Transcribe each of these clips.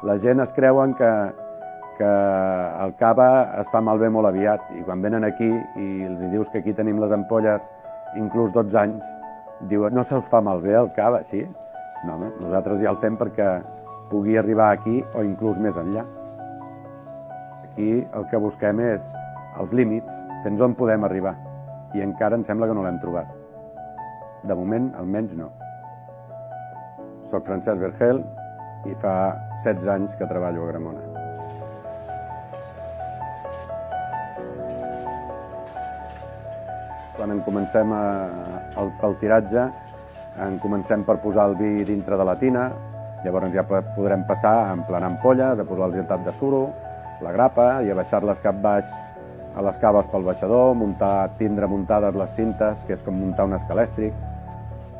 La gent es creuen que el cava es fa malbé molt aviat i quan venen aquí i els dius que aquí tenim les ampolles inclús 12 anys, diuen, no se us fa malbé el cava, sí? No, nosaltres ja el fem perquè pugui arribar aquí o inclús més enllà. Aquí el que busquem és els límits, fins on podem arribar i encara em sembla que no l'hem trobat. De moment, almenys no. Soc Francesc Batlle i fa 16 anys que treballo a Gramona. Quan comencem el tiratge, comencem per posar el vi dintre de la tina, llavors ja podrem passar a emplenar ampolles, a posar el getat de suro, la grapa i a baixar-les cap baix a les caves pel baixador, tindre muntades les cintes, que és com muntar un escalèstric,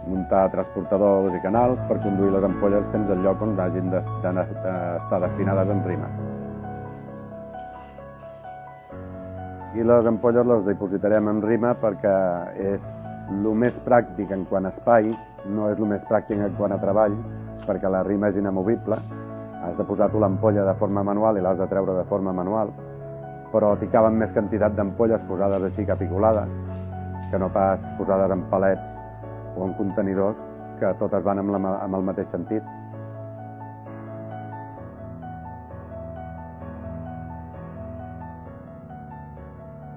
muntar transportadors i canals per conduir les ampolles fins al lloc on hagin d'estar destinades en rima. I les ampolles les dipositarem en rima perquè és el més pràctic en quant a espai, no és el més pràctic en quant a treball, perquè la rima és inamovible. Has de posar tu l'ampolla de forma manual i l'has de treure de forma manual, però t'hi caben més quantitat d'ampolles posades així capiculades, que no pas posades en palets o en contenidors, que totes van amb el mateix sentit.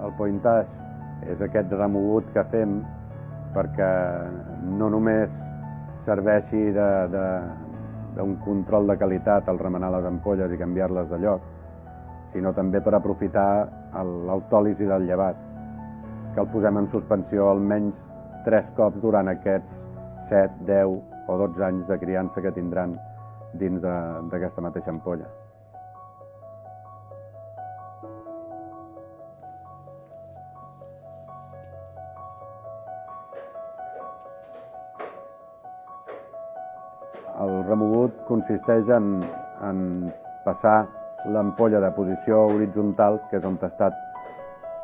El pointage és aquest remogut que fem perquè no només serveixi d'un control de qualitat al remenar les ampolles i canviar-les de lloc, sinó també per aprofitar l'autòlisi del llevat, que el posem en suspensió almenys 3 cops durant aquests 7, 10 o 12 anys de criança que tindran dins d'aquesta mateixa ampolla. El remogut consisteix en passar l'ampolla de posició horitzontal, que és on ha estat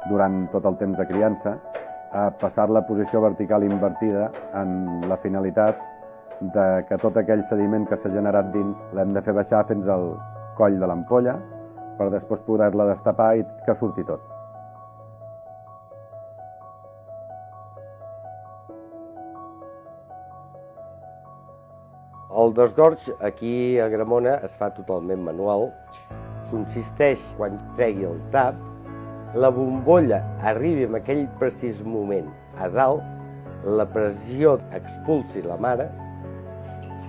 durant tot el temps de criança, a passar-la a posició vertical invertida en la finalitat que tot aquell sediment que s'ha generat dins l'hem de fer baixar fins al coll de l'ampolla per després poder-la destapar i que surti tot. El desgorg aquí a Gramona es fa totalment manual. Consisteix, quan tregui el tap, la bombolla arribi en aquell precís moment a dalt, la pressió expulsi la mare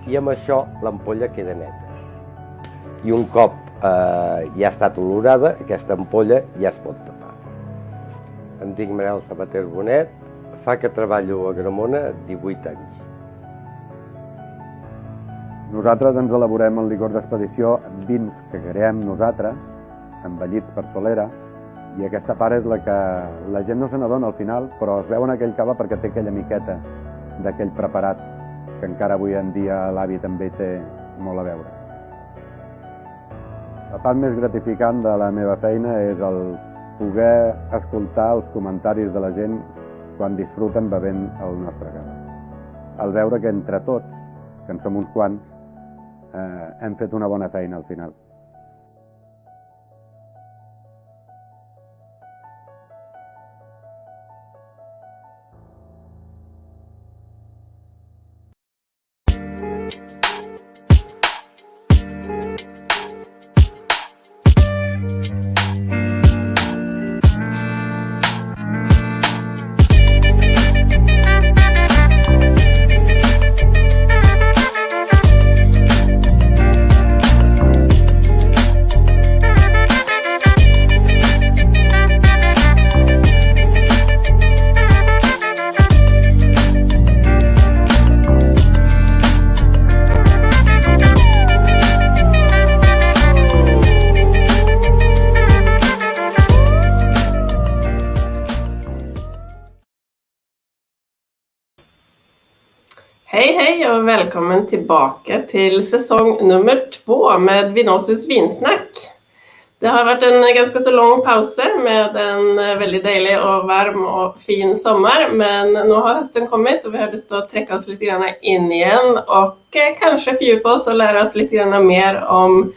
i amb això l'ampolla queda neta. I un cop ja ha estat olorada, aquesta ampolla ja es pot tapar. Em dic Manel Sabater Bonet, fa que treballo a Gramona 18 anys. Nosaltres ens elaborem el licor d'expedició amb vins que creem nosaltres, envellits per soleres, i aquesta part és la que la gent no se n'adona al final, però es veu en aquell cava perquè té aquella miqueta d'aquell preparat, que encara avui en dia l'avi també té molt a veure. La part més gratificant de la meva feina és el poder escoltar els comentaris de la gent quan disfruten bevent el nostre cava. El veure que entre tots, que en som uns quants, hem fet una bona feina al final. Hej och välkommen tillbaka till säsong nummer 2 med Vinsnakk. Det har varit en ganska så lång paus med en väldigt dejlig och varm och fin sommar, men nu har hösten kommit och vi har lust att träcka oss lite grann in igen och kanske fördjupa oss och lära oss lite grann mer om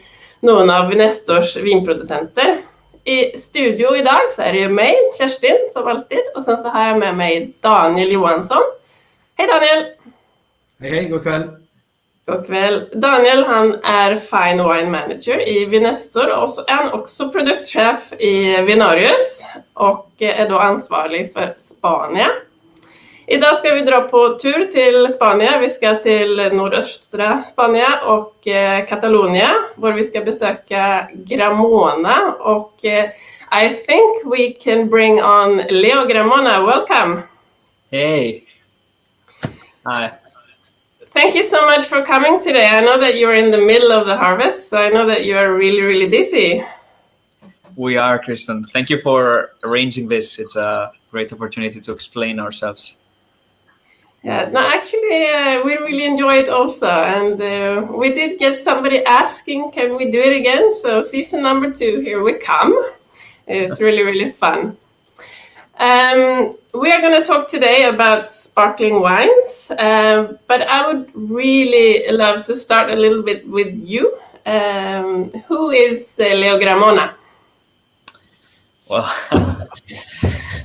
noen av Nestors vinprodusenter. I studio i dag så er det jo meg, Kerstin, som alltid, og sen så har jeg med meg Daniel Johansson. Hei Daniel! Hei, god kveld. God kveld. Daniel, han er fine wine manager i Vinestor, og så er han også produktsjef i Vinarius, og er da ansvarlig for Spania. I dag skal vi dra på tur til Spania. Vi skal til nordøstre Spania og Catalonia, hvor vi skal besøke Gramona, og I think we can bring on Leo Gramona. Welcome. Hey. Hi. Thank you so much for coming today. I know that you're in the middle of the harvest, so I know that you are really, really busy. We are, Kristen. Thank you for arranging this. It's a great opportunity to explain ourselves. Yeah, no, actually, we really enjoy it also. And we did get somebody asking, can we do it again? So season number 2, here we come. It's really, really fun. We are going to talk today about sparkling wines, but I would really love to start a little bit with you. Who is Leo Gramona? Well,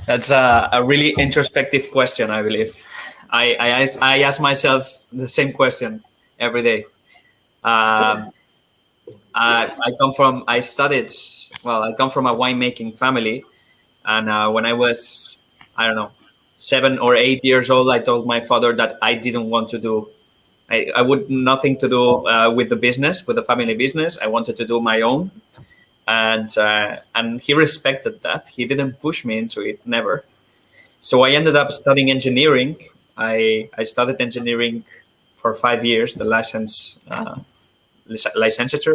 that's a really introspective question, I believe. I ask myself the same question every day. I come from a winemaking family. And when I was, 7 or 8 years old, I told my father that I didn't want to do, I would nothing to do with the business, with the family business. I wanted to do my own. And he respected that. He didn't push me into it, never. So I ended up studying engineering. I studied engineering for 5 years, the licensure.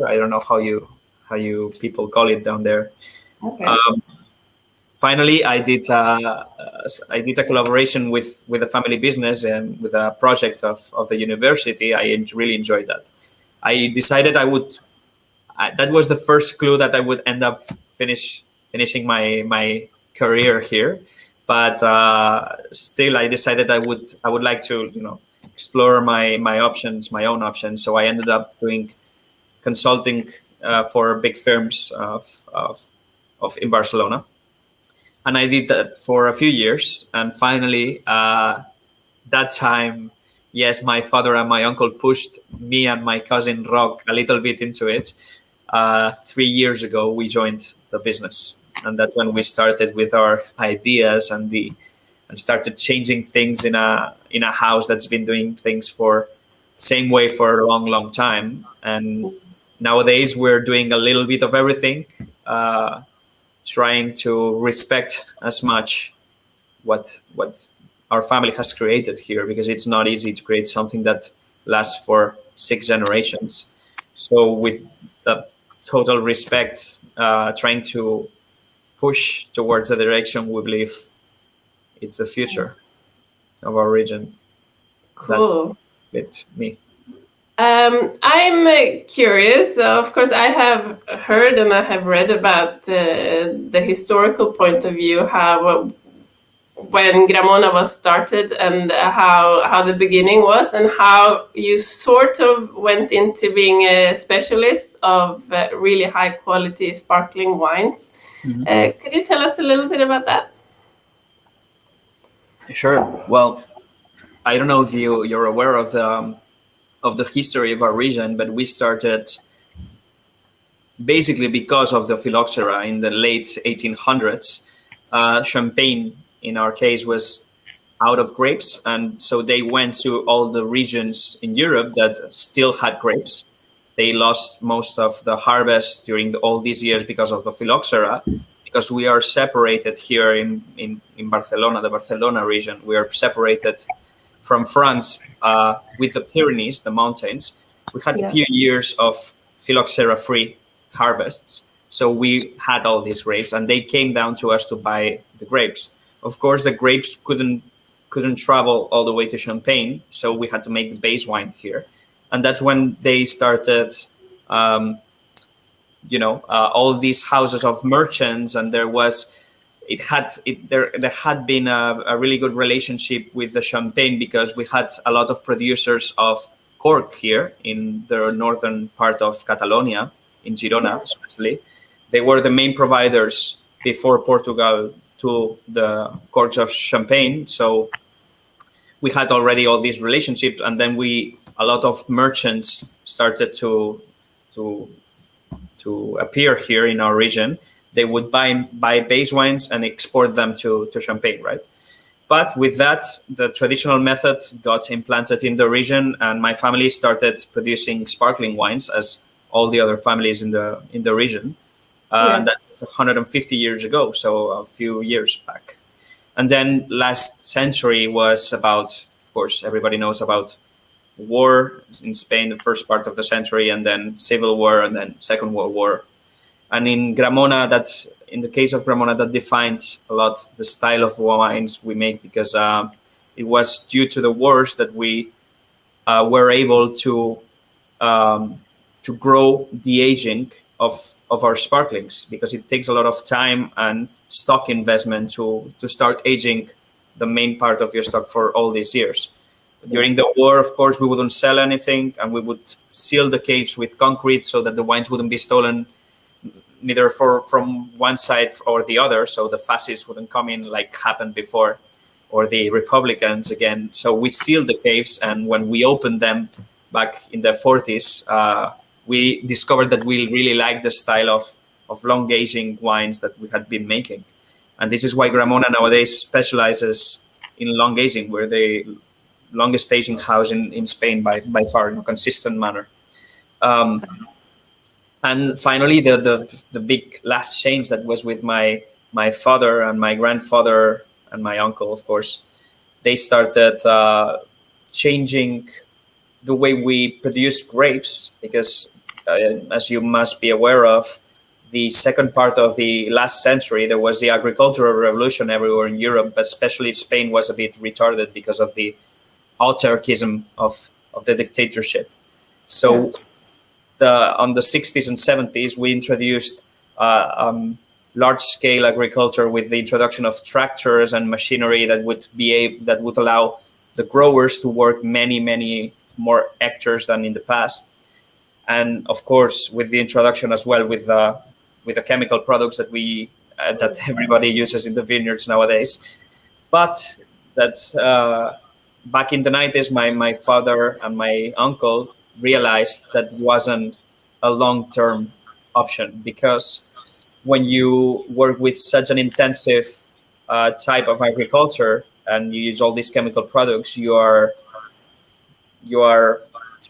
I don't know how you people call it down there. Okay. Finally, I did a collaboration with the family business and with a project of the university. I really enjoyed that. I decided that was the first clue that I would end up finishing my career here. But still, I decided I would like to explore my own options. So I ended up doing consulting for big firms in Barcelona. And I did that for a few years. And finally, that time, yes, my father and my uncle pushed me and my cousin Rock a little bit into it. 3 years ago, we joined the business. And that's when we started with our ideas and started changing things in a house that's been doing things for the same way for a long, long time. And nowadays, we're doing a little bit of everything. Trying to respect as much what our family has created here, because it's not easy to create something that lasts for 6 generations. So with the total respect, trying to push towards the direction we believe it's the future of our region. Cool. That's me. I'm curious. Of course, I have heard and I have read about the historical point of view, how when Gramona was started and how the beginning was, and how you sort of went into being a specialist of really high quality sparkling wines. Mm-hmm. Could you tell us a little bit about that? Sure. Well, I don't know if you're aware of the history of our region, but we started basically because of the phylloxera in the late 1800s. Champagne, in our case, was out of grapes, and so they went to all the regions in Europe that still had grapes. They lost most of the harvest during all these years because of the phylloxera, because we are separated here in Barcelona, the Barcelona region. We are separated from France with the Pyrenees, the mountains. We had a few years of phylloxera-free harvests. So we had all these grapes, and they came down to us to buy the grapes. Of course, the grapes couldn't travel all the way to Champagne, so we had to make the base wine here. And that's when they started, all these houses of merchants, and there had been a really good relationship with the Champagne, because we had a lot of producers of cork here in the northern part of Catalonia, in Girona, especially. They were the main providers before Portugal to the courts of Champagne. So we had already all these relationships, and then a lot of merchants started to appear here in our region. They would buy base wines and export them to Champagne, right? But with that, the traditional method got implanted in the region, and my family started producing sparkling wines, as all the other families in the region. And that was 150 years ago, so a few years back. And then last century was about, of course, everybody knows about war in Spain, the first part of the century, and then Civil War, and then Second World War. And in Gramona, in the case of Gramona, that defined a lot the style of wines we make, because it was due to the wars that we were able to grow the aging of our sparklings, because it takes a lot of time and stock investment to start aging the main part of your stock for all these years. During the war, of course, we wouldn't sell anything, and we would seal the caves with concrete so that the wines wouldn't be stolen neither from one side or the other, so the fascists wouldn't come in like happened before, or the Republicans again. So we sealed the caves, and when we opened them back in the 40s, we discovered that we really liked the style of long aging wines that we had been making. And this is why Gramona nowadays specializes in long aging. We're the longest aging house in Spain by far, in a consistent manner. And finally, the big last change that was with my father and my grandfather and my uncle, of course. They started changing the way we produce grapes, because as you must be aware of, the second part of the last century, there was the agricultural revolution everywhere in Europe, but especially Spain was a bit retarded because of the autarchism of the dictatorship. So on the 60s and 70s, we introduced large-scale agriculture with the introduction of tractors and machinery that would allow the growers to work many more hectares than in the past. And of course, with the introduction as well with the chemical products that everybody uses in the vineyards nowadays. But that's back in the 90s, my father and my uncle realized that wasn't a long-term option, because when you work with such an intensive type of agriculture and you use all these chemical products, you are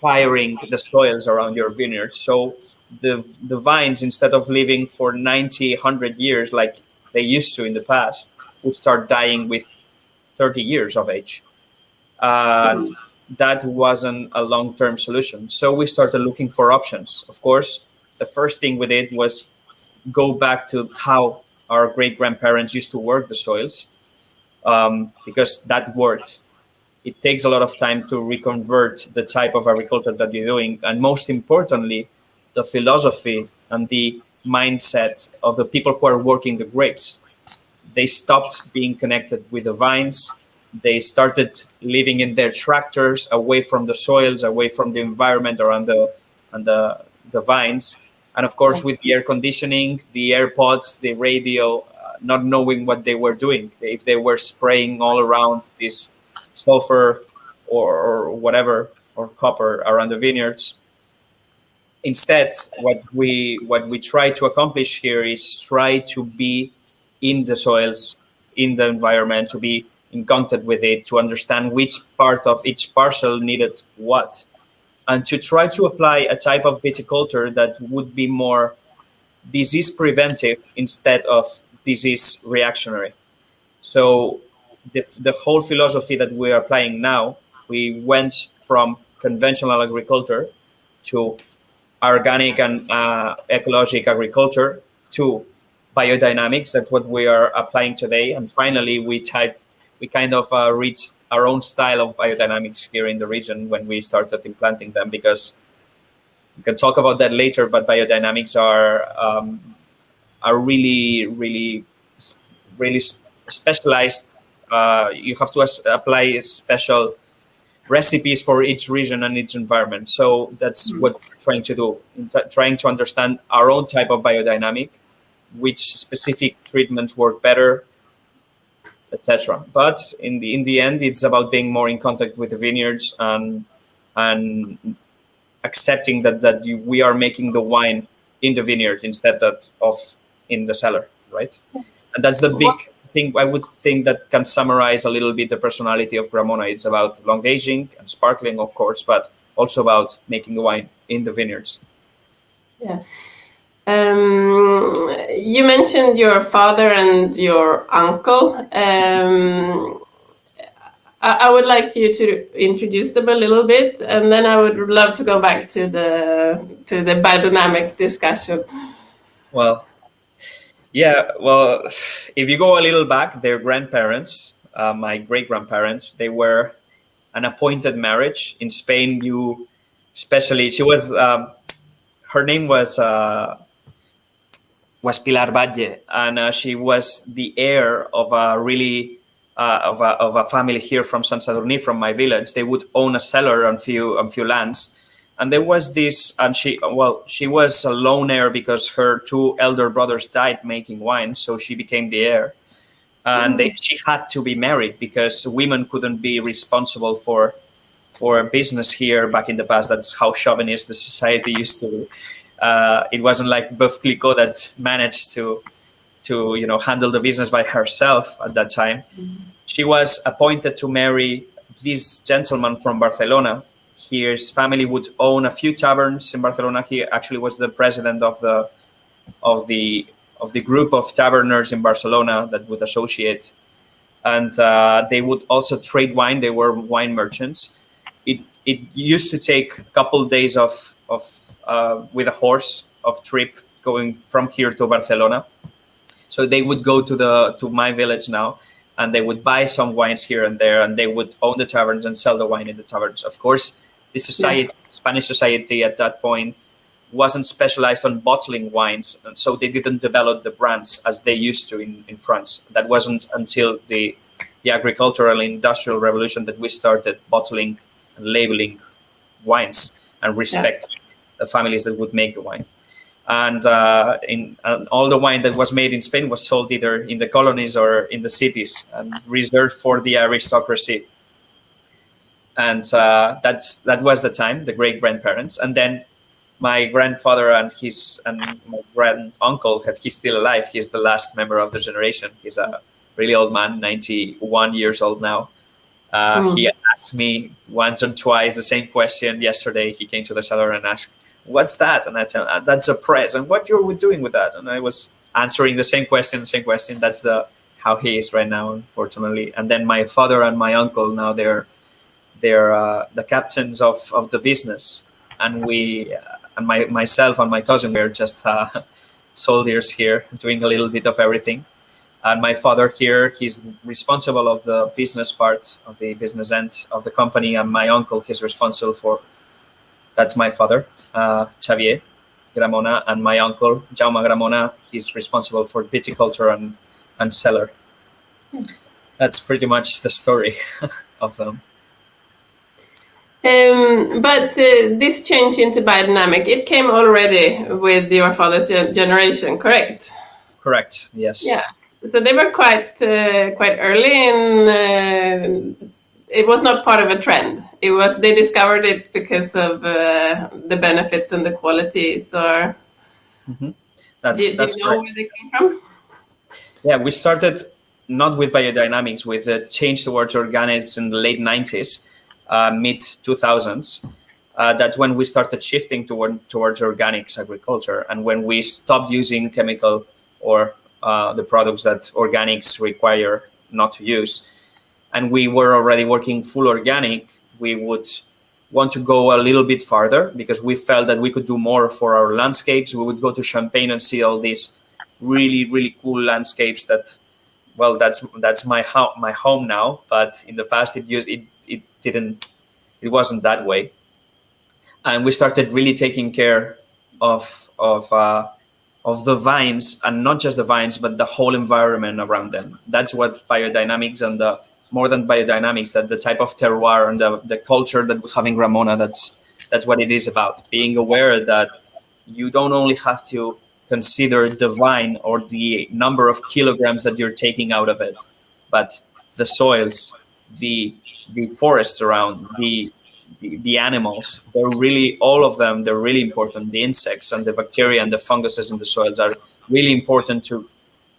tiring the soils around your vineyard. So the vines, instead of living for 90, 100 years like they used to in the past, would start dying with 30 years of age. That wasn't a long-term solution. So we started looking for options. Of course, the first thing we did was go back to how our great-grandparents used to work the soils, because that worked. It takes a lot of time to reconvert the type of agriculture that you're doing. And most importantly, the philosophy and the mindset of the people who are working the grapes. They stopped being connected with the vines. They started living in their tractors, away from the soils, away from the environment around the vines. And of course, with the air conditioning, the AirPods, the radio, not knowing what they were doing. If they were spraying all around this sulfur or whatever, or copper around the vineyards. Instead, what we try to accomplish here is try to be in the soils, in the environment, to be in contact with it, to understand which part of each parcel needed what, and to try to apply a type of viticulture that would be more disease preventive instead of disease reactionary. So the whole philosophy that we are applying now, we went from conventional agriculture to organic and ecologic agriculture to biodynamics. That's what we are applying today. And finally, we kind of reached our own style of biodynamics here in the region when we started implanting them, because we can talk about that later, but biodynamics are really specialized. You have to apply special recipes for each region and each environment. So that's what we're trying to do, trying to understand our own type of biodynamic, which specific treatments work better, etc. But in the end, it's about being more in contact with the vineyards and accepting that we are making the wine in the vineyard instead of in the cellar, right? And that's the big thing I would think that can summarize a little bit the personality of Gramona. It's about long aging and sparkling, of course, but also about making the wine in the vineyards. Yeah. You mentioned your father and your uncle. I would like you to introduce them a little bit, and then I would love to go back to the biodynamic discussion. Well, yeah. Well, if you go a little back, their grandparents, my great-grandparents, they were an appointed marriage in Spain. Especially, she was. Her name was Pilar Batlle, and she was the heir of a really of a family here from Sant Sadurní, from my village. They would own a cellar and few lands, and there was this. And she was a lone heir because her two elder brothers died making wine, so she became the heir, and she had to be married because women couldn't be responsible for a business here back in the past. That's how chauvinist the society used to be. It wasn't like Boeuf Clicquot that managed to handle the business by herself at that time. She was appointed to marry this gentleman from Barcelona. His family would own a few taverns in Barcelona. He actually was the president of the group of taverners in Barcelona that would associate, and they would also trade wine. They were wine merchants. It used to take a couple of days of with a horse of trip going from here to Barcelona. So they would go to my village now, and they would buy some wines here and there, and they would own the taverns and sell the wine in the taverns. Of course, the society, Spanish society at that point, wasn't specialized on bottling wines, and so they didn't develop the brands as they used to in France. That wasn't until the agricultural and industrial revolution that we started bottling and labeling wines and respecting the families that would make the wine. And all the wine that was made in Spain was sold either in the colonies or in the cities and reserved for the aristocracy. And that was the time, the great-grandparents. And then my grandfather and my grand-uncle, he's still alive. He's the last member of the generation. He's a really old man, 91 years old now. He asked me once or twice the same question. Yesterday, he came to the cellar and asked, "What's that?" And I tell him, "That's a press." "And what you're doing with that?" And I was answering the same question. That's how he is right now, unfortunately. And then my father and my uncle, now they're the captains of the business. And myself and my cousin, we're just soldiers here, doing a little bit of everything. And my father here, he's responsible of the business part, of the business end of the company. And my uncle, he's responsible for, that's my father, Xavier Gramona. And my uncle, Jaume Gramona, he's responsible for viticulture and cellar. That's pretty much the story of them. But this change into biodynamic, it came already with your father's generation, correct? Correct, yes. Yeah. So they were quite early, and it was not part of a trend. They discovered it because of the benefits and the qualities, or that's you know correct. Where they came from? Yeah, we started not with biodynamics, with a change towards organics in the late 90s, mid 2000s. That's when we started shifting towards organics agriculture, and when we stopped using chemical or the products that organics require not to use, and we were already working full organic, we would want to go a little bit farther because we felt that we could do more for our landscapes. We would go to Champagne and see all these really, really cool landscapes that, well, that's my home now, but in the past it wasn't that way. And we started really taking care of the vines, and not just the vines, but the whole environment around them. That's what biodynamics and the more than biodynamics, that the type of terroir and the culture that we have in Gramona, that's what it is about. Being aware that you don't only have to consider the vine or the number of kilograms that you're taking out of it, but the soils, the forests around, the animals, they're really, all of them, they're really important. The insects and the bacteria and the funguses in the soils are really important to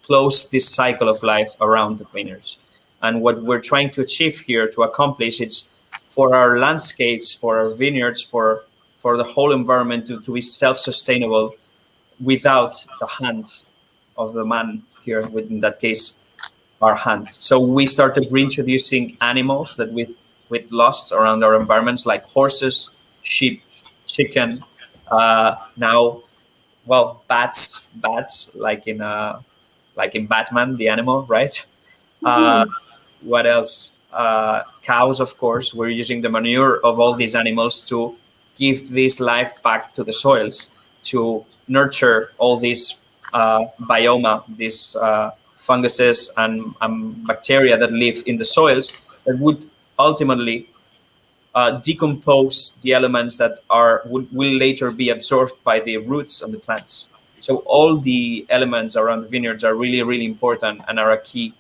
close this cycle of life around the vineyards. And what we're trying to achieve here, to accomplish, it's for our landscapes, for our vineyards, for the whole environment to be self-sustainable without the hand of the man here, in that case, our hand. So we started reintroducing animals that we've lost around our environments, like horses, sheep, chicken, now, well, bats, like in Batman, the animal, right? What else? Cows, of course. We're using the manure of all these animals to give this life back to the soils, to nurture all these bioma, these funguses and bacteria that live in the soils that would ultimately decompose the elements that will later be absorbed by the roots of the plants. So all the elements around the vineyards are really, really important and are a key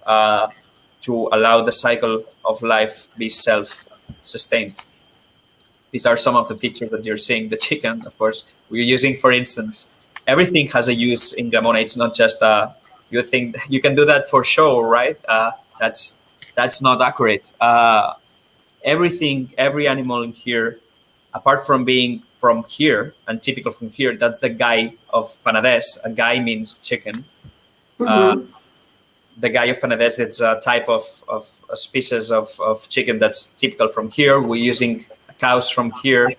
to allow the cycle of life be self-sustained. These are some of the pictures that you're seeing. The chicken, of course, we're using, for instance, everything has a use in Gramona. It's not just you think you can do that for show, right? That's not accurate. Every animal in here, apart from being from here and typical from here, that's the gai of Penedès. A gai means chicken. The gai of Penedès, it's a type of a species of chicken that's typical from here. We're using cows from here,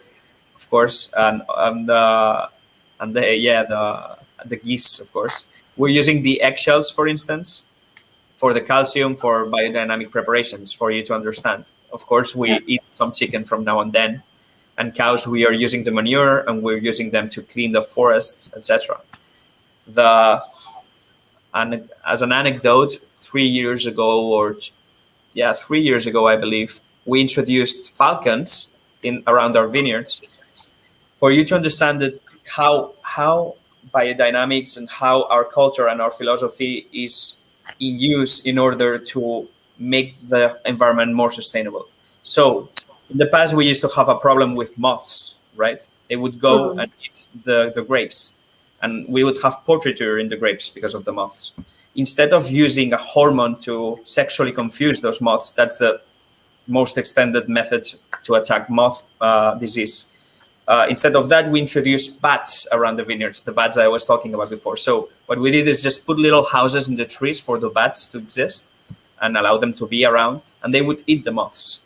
of course, and the geese, of course. We're using the eggshells, for instance, for the calcium, for biodynamic preparations, for you to understand. Of course, we eat some chicken from now and then, and cows, we are using the manure and we're using them to clean the forests, etc. And as an anecdote, 3 years ago, I believe, we introduced falcons around our vineyards for you to understand that how biodynamics and how our culture and our philosophy is in use in order to make the environment more sustainable. So in the past, we used to have a problem with moths, right? They would go and eat the grapes, and we would have portraiture in the grapes because of the moths. Instead of using a hormone to sexually confuse those moths, that's the most extended method to attack moth disease. Instead of that, we introduced bats around the vineyards, the bats I was talking about before. So what we did is just put little houses in the trees for the bats to exist and allow them to be around, and they would eat the moths.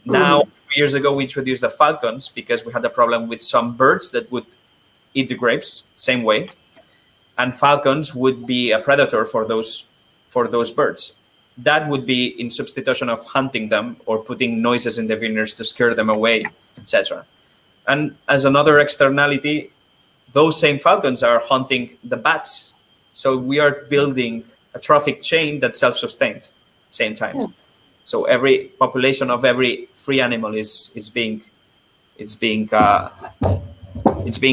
Now, 3 years ago, we introduced the falcons because we had a problem with some birds that would eat the grapes, same way. And falcons would be a predator for those birds. That would be in substitution of hunting them or putting noises in the vineyards to scare them away, etc. And as another externality, those same falcons are hunting the bats. So we are building a trophic chain that's self-sustained at the same time. Yeah. So every population of every free animal is being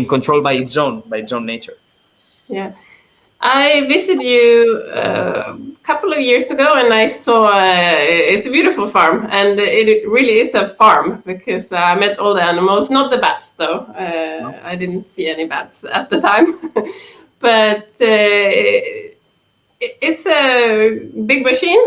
controlled by its own nature. Yeah. I visited you a couple of years ago, and I saw it's a beautiful farm, and it really is a farm because I met all the animals, not the bats though. I didn't see any bats at the time, but it's a big machine.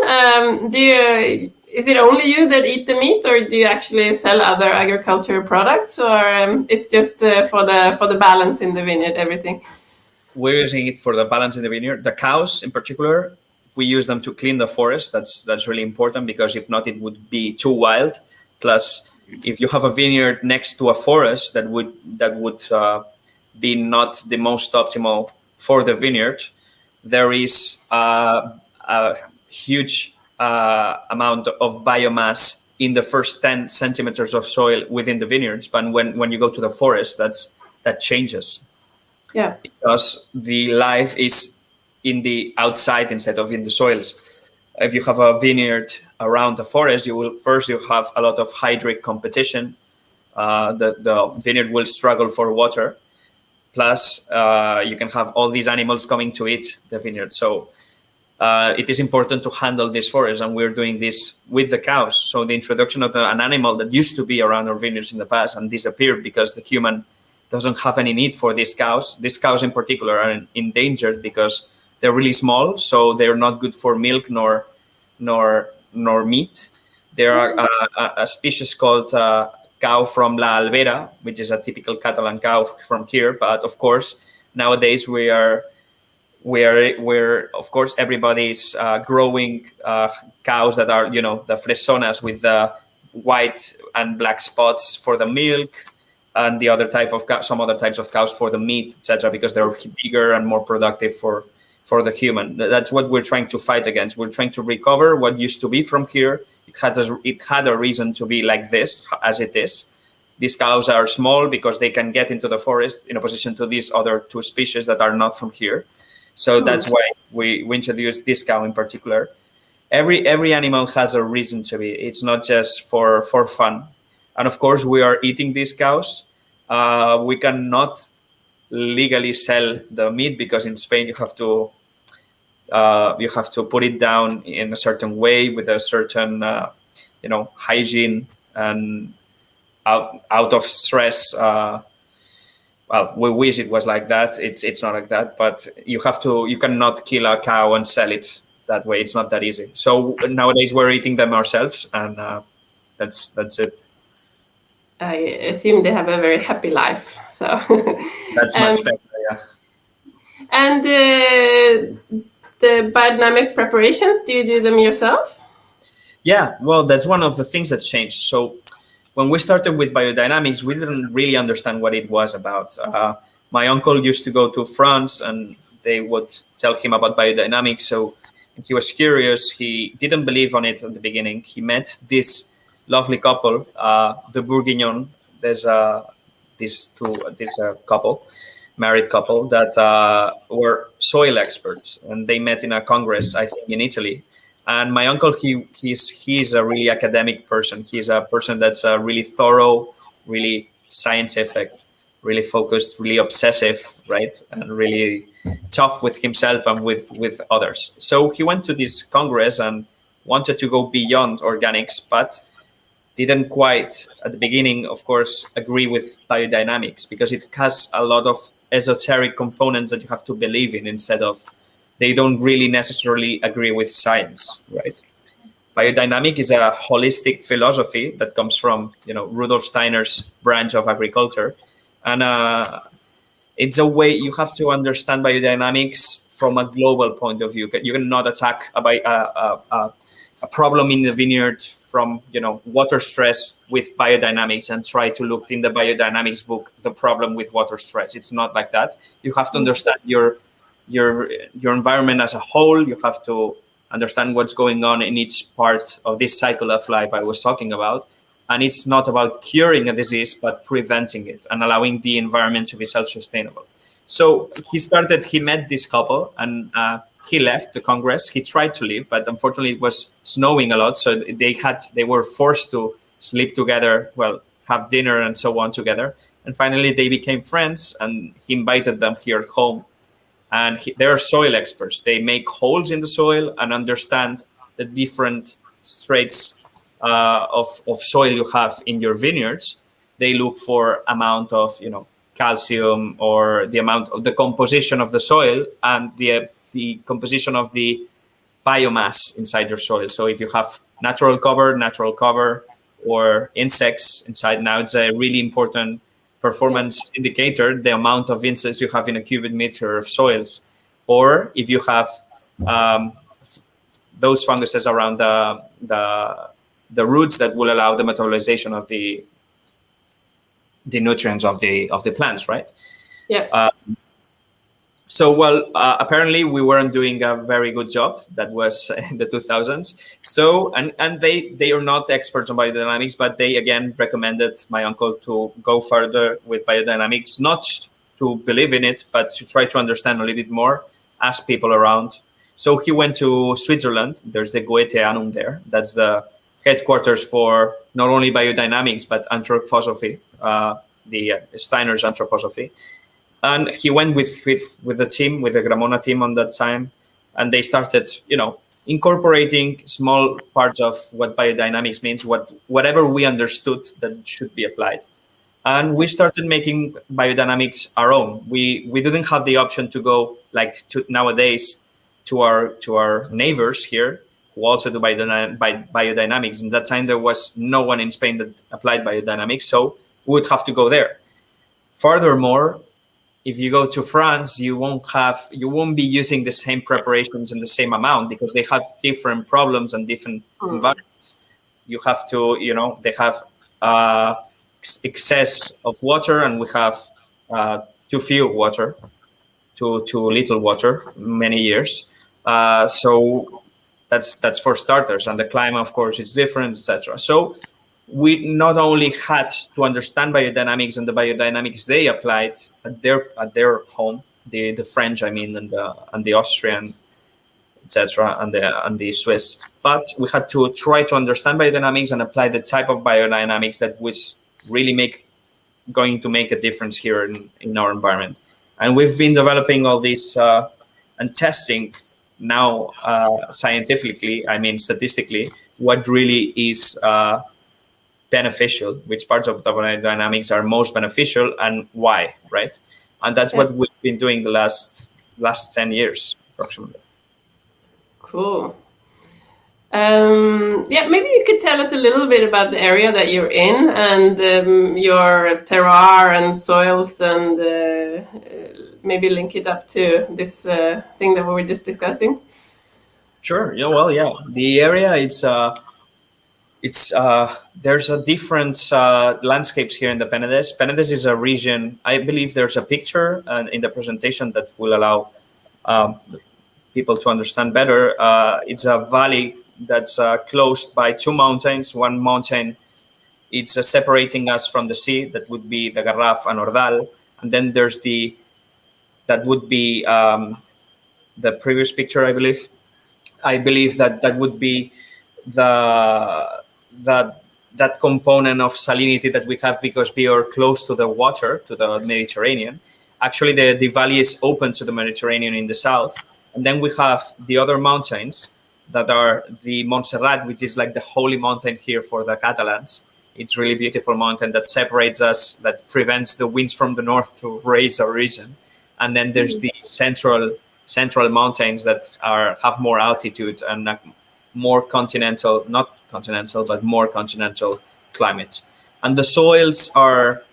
Is it only you that eat the meat, or do you actually sell other agricultural products, or it's just for the balance in the vineyard, everything? We're using it for the balance in the vineyard. The cows, in particular, we use them to clean the forest. That's really important because if not, it would be too wild. Plus, if you have a vineyard next to a forest, that would be not the most optimal for the vineyard. There is a huge amount of biomass in the first 10 centimeters of soil within the vineyards, but when you go to the forest, that changes. Yeah, because the life is in the outside instead of in the soils. if you have a vineyard around the forest, you have a lot of hydric competition. The vineyard will struggle for water. Plus, you can have all these animals coming to eat the vineyard. So it is important to handle this forest, and we're doing this with the cows. So the introduction of an animal that used to be around our vineyards in the past and disappeared because the human doesn't have any need for these cows. These cows in particular are endangered because they're really small, so they're not good for milk nor meat. There are a species called cow from La Albera, which is a typical Catalan cow from here. But of course, nowadays we're of course everybody's growing cows that are, the fresonas with the white and black spots for the milk, and the other type of some other types of cows for the meat, etc., because they're bigger and more productive for the human. That's what we're trying to fight against. We're trying to recover what used to be from here. It had a reason to be like this, as it is. These cows are small because they can get into the forest in opposition to these other two species that are not from here. So that's why we introduced this cow in particular. Every animal has a reason to be. It's not just for fun. And of course, we are eating these cows. We cannot legally sell the meat because in Spain you have to put it down in a certain way with a certain hygiene and out of stress. Well, we wish it was like that. It's not like that, but you cannot kill a cow and sell it that way. It's not that easy. So nowadays we're eating them ourselves, and that's it. I assume they have a very happy life. So that's much better, yeah. And the biodynamic preparations, do you do them yourself? Yeah, well, that's one of the things that changed. So when we started with biodynamics, we didn't really understand what it was about. My uncle used to go to France, and they would tell him about biodynamics. So he was curious. He didn't believe on it at the beginning. He met this lovely couple, the Bourguignon. There's this married couple that were soil experts, and they met in a congress, I think, in Italy. And my uncle, he's a really academic person. He's a person that's really thorough, really scientific, really focused, really obsessive, right? And really tough with himself and with others. So he went to this congress and wanted to go beyond organics, but didn't quite, at the beginning, of course, agree with biodynamics because it has a lot of esoteric components that you have to believe in instead of, they don't really necessarily agree with science, right? Biodynamic is a holistic philosophy that comes from, Rudolf Steiner's branch of agriculture. And it's a way you have to understand biodynamics from a global point of view. You cannot attack a problem in the vineyard from, water stress with biodynamics and try to look in the biodynamics book, the problem with water stress. It's not like that. You have to understand your environment as a whole. You have to understand what's going on in each part of this cycle of life I was talking about. And it's not about curing a disease, but preventing it and allowing the environment to be self-sustainable. So he met this couple, and he left the Congress. He tried to leave, but unfortunately it was snowing a lot. So they were forced to sleep together, have dinner and so on together. And finally they became friends, and he invited them here at home. And they're soil experts. They make holes in the soil and understand the different traits of soil you have in your vineyards. They look for amount of, calcium, or the amount of the composition of the soil and the composition of the biomass inside your soil. So if you have natural cover, or insects inside, now it's a really important performance indicator, the amount of insects you have in a cubic meter of soils. Or if you have those funguses around the roots that will allow the metabolization of the nutrients of the plants, right? Yeah. Apparently we weren't doing a very good job. That was in the 2000s. So, and they are not experts on biodynamics, but they again recommended my uncle to go further with biodynamics, not to believe in it, but to try to understand a little bit more, ask people around. So he went to Switzerland. There's the Goetheanum there. That's the headquarters for not only biodynamics, but anthroposophy, the Steiner's anthroposophy. And he went with the team, with the Gramona team on that time. And they started, incorporating small parts of what biodynamics means, whatever we understood that should be applied. And we started making biodynamics our own. We didn't have the option to go nowadays to our neighbors here who also do biodynamics. In that time, there was no one in Spain that applied biodynamics, so we would have to go there. Furthermore, if you go to France, you won't be using the same preparations in the same amount because they have different problems and different environments. You have to, they have excess of water, and we have too few water, too little water, many years. So that's for starters, and the climate, of course, is different, etc. So we not only had to understand biodynamics and the biodynamics they applied at their home, the French, and the Austrian, etc., and the Swiss, but we had to try to understand biodynamics and apply the type of biodynamics that was really going to make a difference here in our environment. And we've been developing all this and testing now scientifically, statistically, what really is beneficial, which parts of the biodynamics are most beneficial and why, right? And that's what we've been doing the last 10 years approximately. Cool. Maybe you could tell us a little bit about the area that you're in and your terroir and soils, and maybe link it up to this thing that we were just discussing. Sure. Yeah. The area, there's a different landscapes here in the Penedès. Penedès is a region. I believe there's a picture in the presentation that will allow people to understand better. It's a valley that's closed by two mountains. One mountain, it's separating us from the sea. That would be the Garraf and Ordal. And then there's that would be the previous picture, I believe. I believe that would be that component of salinity that we have because we are close to the water, to the Mediterranean. Actually, the valley is open to the Mediterranean in the south. And then we have the other mountains that are the Montserrat, which is like the holy mountain here for the Catalans. It's really beautiful mountain that separates us, that prevents the winds from the north to raise our region. And then there's the central mountains that have more altitude and more continental, not continental, but more continental climate. And the soils are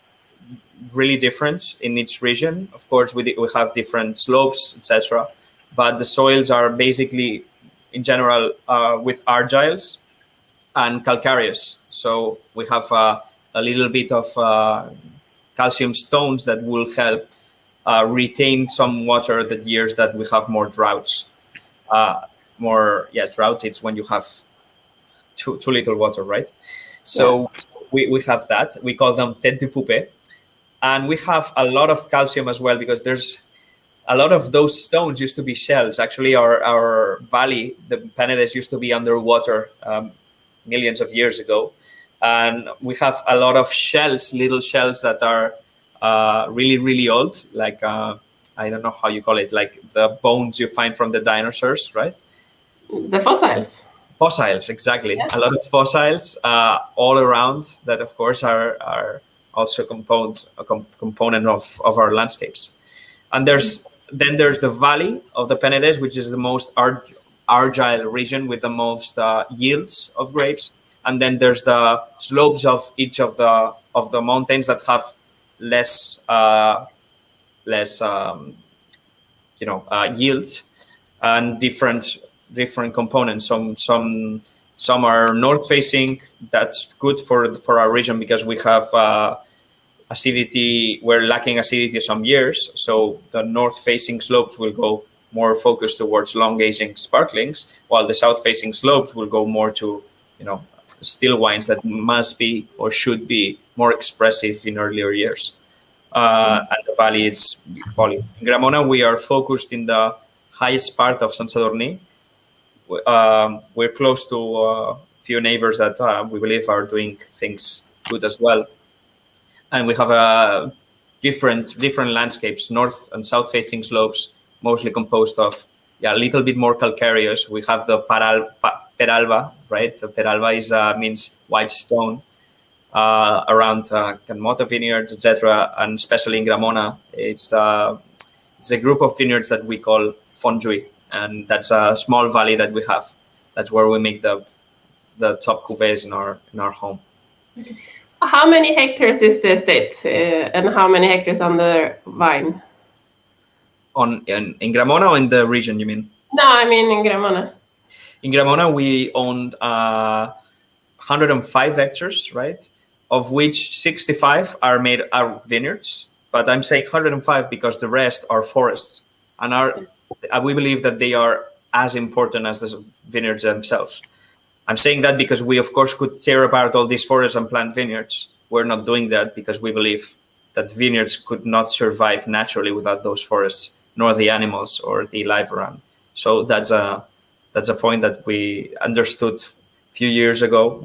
really different in each region. Of course, we have different slopes, etc. But the soils are basically, in general, with argiles and calcareous. So we have a little bit of calcium stones that will help retain some water the years that we have more droughts. Drought, it's when you have too little water, right? So we have that. We call them tête de poupée. And we have a lot of calcium as well, because there's a lot of those stones used to be shells. Actually, our valley, the Penedès, used to be underwater millions of years ago. And we have a lot of shells, little shells that are really, really old. Like, I don't know how you call it, like the bones you find from the dinosaurs, right? The fossils. Fossils, exactly. Yeah. A lot of fossils all around that, of course, are also a component of our landscapes. And there's the valley of the Penedès, which is the most argile region with the most yields of grapes. And then there's the slopes of each of the mountains that have less yield and different components. Some are north facing. That's good for our region because we have acidity. We're lacking acidity some years, so the north facing slopes will go more focused towards long aging sparklings, while the south facing slopes will go more to still wines that must be or should be more expressive in earlier years. And the valley is poly. In Gramona, we are focused in the highest part of Sant Sadurní. We're close to a few neighbors that we believe are doing things good as well. And we have different landscapes, north and south facing slopes, mostly composed of a little bit more calcareous. We have the peralba, right? The peralba means white stone around Canmota vineyards, etc. And especially in Gramona, it's a group of vineyards that we call Fondjui, and that's a small valley that we have. That's where we make the top cuvées in our home. How many hectares is the estate, and how many hectares on the vine? In Gramona or in the region, you mean? No, I mean in Gramona. In Gramona, we owned 105 hectares, right? Of which 65 are vineyards. But I'm saying 105 because the rest are forests, and we believe that they are as important as the vineyards themselves. I'm saying that because we, of course, could tear apart all these forests and plant vineyards. We're not doing that because we believe that vineyards could not survive naturally without those forests, nor the animals or the life around. So that's a point that we understood a few years ago,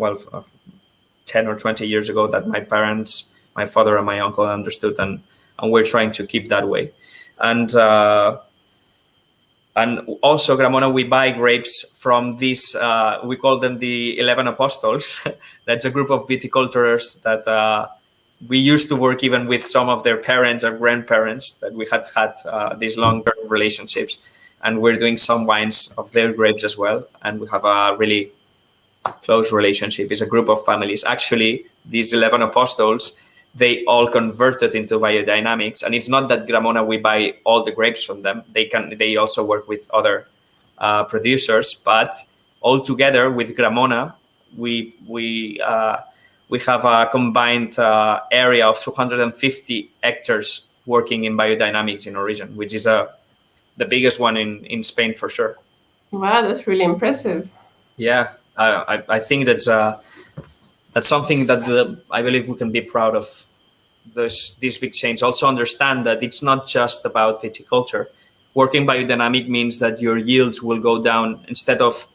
10 or 20 years ago, that my parents, my father and my uncle understood, and we're trying to keep that way. And also, Gramona, we buy grapes from these, we call them the 11 Apostles. That's a group of viticulturists that we used to work even with some of their parents or grandparents, that we had these long-term relationships. And we're doing some wines of their grapes as well. And we have a really close relationship. It's a group of families. Actually, these 11 Apostles, they all converted into biodynamics, and it's not that Gramona we buy all the grapes from them. They also work with other producers, but all together with Gramona, we have a combined area of 250 hectares working in biodynamics in our region, which is the biggest one in Spain for sure. Wow, that's really impressive. Yeah, I think that's something that I believe we can be proud of. This big change. Also understand that it's not just about viticulture. Working biodynamic means that your yields will go down. Instead of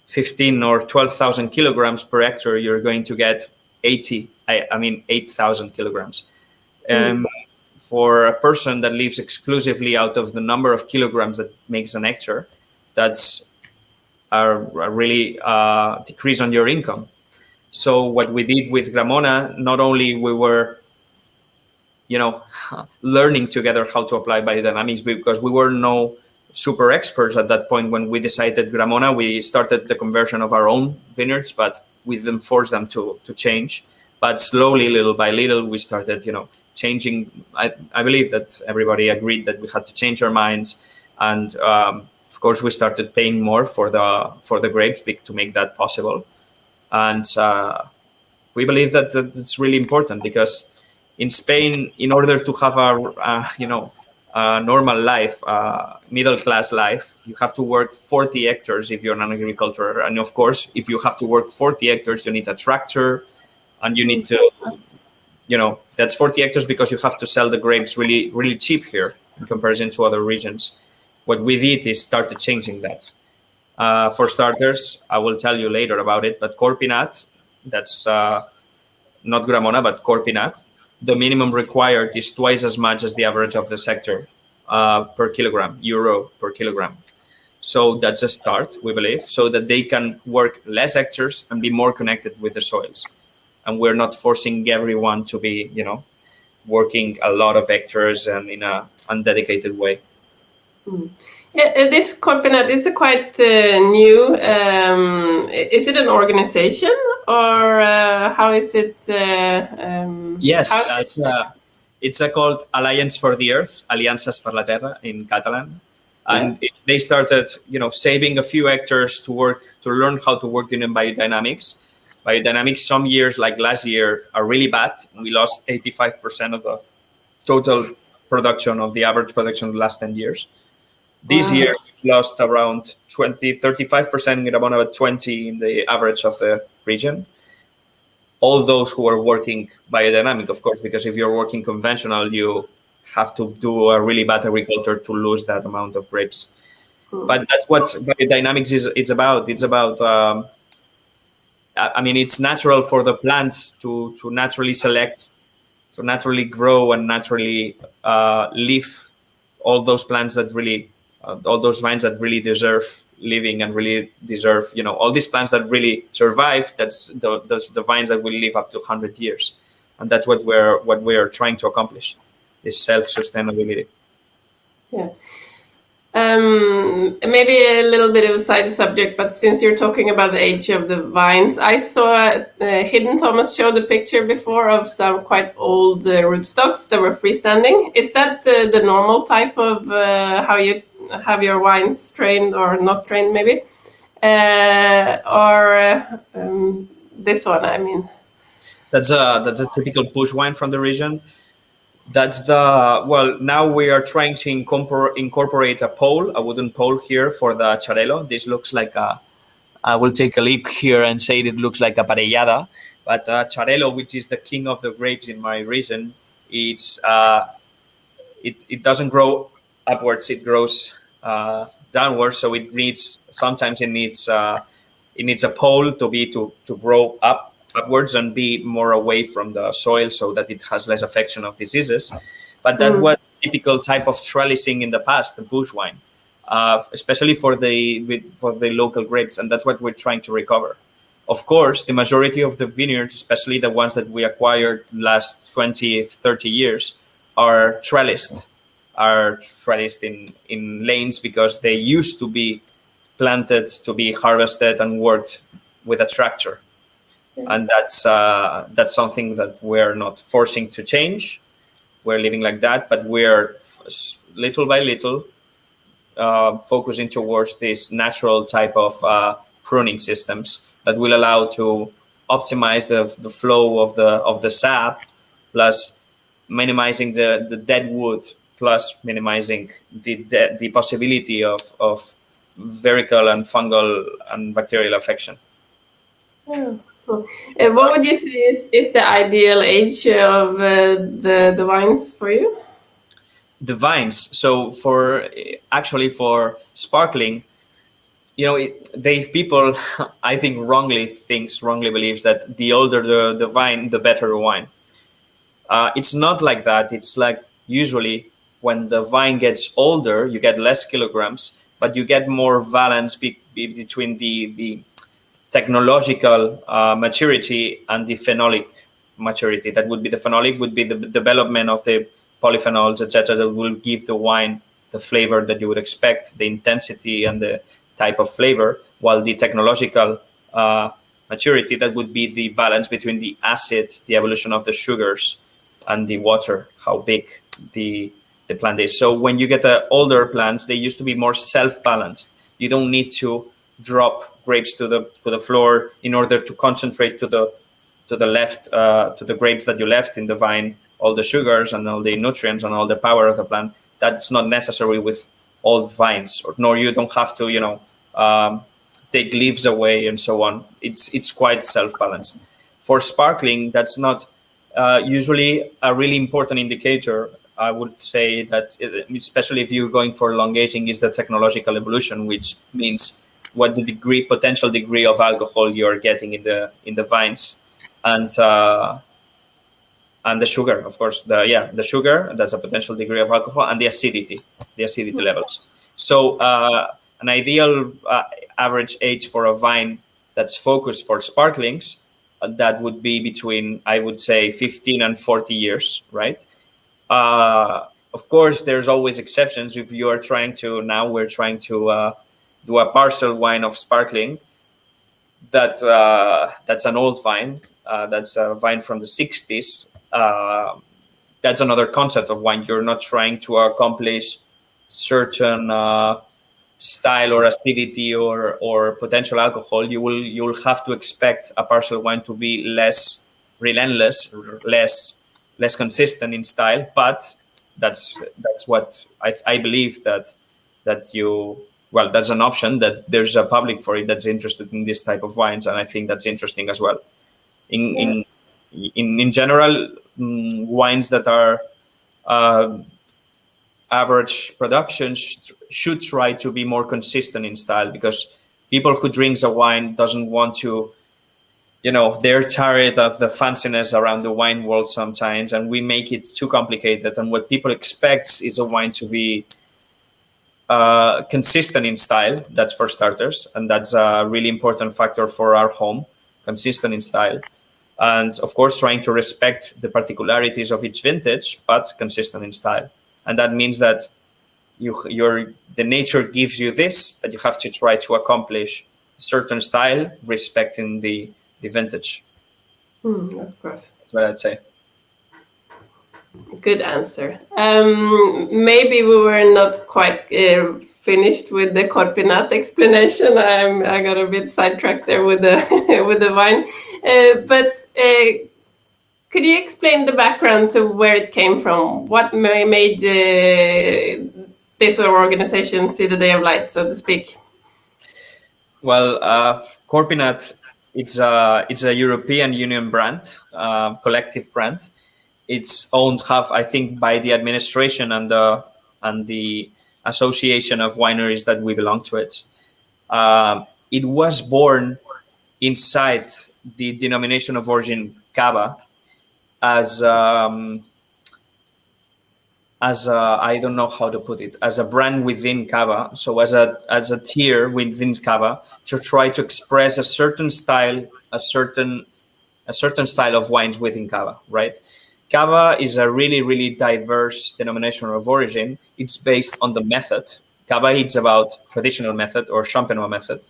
15 or 12,000 kilograms per hectare, you're going to get 8,000 kilograms. For a person that lives exclusively out of the number of kilograms that makes an hectare, that's a really decrease on your income. So what we did with Gramona, not only we were learning together how to apply biodynamics, because we were no super experts at that point when we decided Gramona. We started the conversion of our own vineyards, but we didn't force them to change. But slowly, little by little, we started, changing. I believe that everybody agreed that we had to change our minds, and of course, we started paying more for the grapes to make that possible. And we believe that it's really important, because in Spain, in order to have a normal life, middle-class life, you have to work 40 hectares if you're an agriculturer. And of course, if you have to work 40 hectares, you need a tractor, and you need to, that's 40 hectares because you have to sell the grapes really, really cheap here in comparison to other regions. What we did is started changing that. For starters, I will tell you later about it, but Corpinat, that's not Gramona, but Corpinat, the minimum required is twice as much as the average of the sector per kilogram, euro per kilogram. So that's a start, we believe, so that they can work less hectares and be more connected with the soils. And we're not forcing everyone to be, working a lot of hectares and in a undedicated way. Yeah, this Corpinat is quite new. Is it an organization, or how is it? Yes, it's called Alliance for the Earth, Aliances per la Terra in Catalan. And they started, saving a few hectares to learn how to work in biodynamics. Biodynamics, some years, like last year, are really bad. We lost 85% of the total production of the average production of the last 10 years. This year, we lost around 35% in Gramona, but 20% in the average of the region. All those who are working biodynamic, of course, because if you're working conventional, you have to do a really bad agriculture to lose that amount of grapes. But that's what biodynamics is. It's about. I mean, it's natural for the plants to naturally select, to naturally grow and naturally live all those plants that really, all those vines that really deserve living and really deserve, all these plants that really survive. That's the vines that will live up to 100 years, and that's what we're trying to accomplish, is self-sustainability. Yeah. Maybe a little bit of a side subject, but since you're talking about the age of the vines, I saw Hidden Thomas showed a picture before of some quite old rootstocks that were freestanding. Is that the normal type of how you have your vines trained or not trained, maybe? This one, I mean. That's a typical bush wine from the region. Now we are trying to incorporate a wooden pole here for the xarel. This looks like I will take a leap here and say it looks like a parellada, but xarel, which is the king of the grapes in my region, it doesn't grow upwards, it grows downwards. So sometimes it needs a pole to grow upwards and be more away from the soil so that it has less affection of diseases. But that was a typical type of trellising in the past, the bush wine, especially for the local grapes, and that's what we're trying to recover. Of course, the majority of the vineyards, especially the ones that we acquired last 20, 30 years, are trellised in lanes because they used to be planted to be harvested and worked with a tractor. And that's something that we're not forcing to change. We're living like that, but we're little by little focusing towards this natural type of pruning systems that will allow to optimize the flow of the sap, plus minimizing the dead wood, plus minimizing the possibility of viral and fungal and bacterial affection. Yeah. Cool. What would you say is the ideal age of the vines for you? The vines. So for sparkling, people I think wrongly believes that the older the vine, the better the wine. It's not like that. It's like usually when the vine gets older, you get less kilograms, but you get more balance between the technological maturity and the phenolic maturity. That would be the phenolic would be the development of the polyphenols, etc., that will give the wine the flavor that you would expect, the intensity and the type of flavor, while the technological maturity, that would be the balance between the acid, the evolution of the sugars, and the water, how big the plant is. So when you get the older plants, they used to be more self-balanced. You don't need to drop grapes to the floor in order to concentrate to the left to the grapes that you left in the vine, all the sugars and all the nutrients and all the power of the plant. That's not necessary with old vines, nor you don't have to take leaves away and so on. It's quite self-balanced. For sparkling, that's not usually a really important indicator. I would say that, especially if you're going for long aging, is the technological evolution, which means what the potential degree of alcohol you're getting in the vines, and the sugar, of course. The sugar, that's a potential degree of alcohol, and the acidity levels. So an ideal average age for a vine that's focused for sparklings, that would be between, I would say, 15 and 40 years, right? Of course, there's always exceptions. If you are we're trying to do a parcel wine of sparkling. That's an old vine. That's a vine from the 60s. That's another concept of wine. You're not trying to accomplish certain style or acidity or potential alcohol. You'll have to expect a parcel wine to be less relentless, less consistent in style. But that's what I believe that that's an option, that there's a public for it that's interested in this type of wines, and I think that's interesting as well. In general, wines that are average production should try to be more consistent in style, because people who drinks a wine doesn't want to, they're tired of the fanciness around the wine world sometimes, and we make it too complicated. And what people expect is a wine to be consistent in style. That's for starters, and that's a really important factor for our home, consistent in style. And of course, trying to respect the particularities of each vintage, but consistent in style. And that means that the nature gives you this, but you have to try to accomplish a certain style, respecting the vintage. Of course. That's what I'd say. Good answer. Maybe we were not quite finished with the Corpinat explanation. I got a bit sidetracked there with the with the wine. But could you explain the background to where it came from? What made this organization see the day of light, so to speak? Well, Corpinat, it's a European Union brand, collective brand. It's owned half, I think, by the administration and the association of wineries that we belong to it. It was born inside the denomination of origin Cava as I don't know how to put it, as a brand within Cava. So as a tier within Cava, to try to express a certain style, a certain style of wines within Cava, right? Cava is a really, really diverse denomination of origin. It's based on the method. Cava is about traditional method or Champagne method,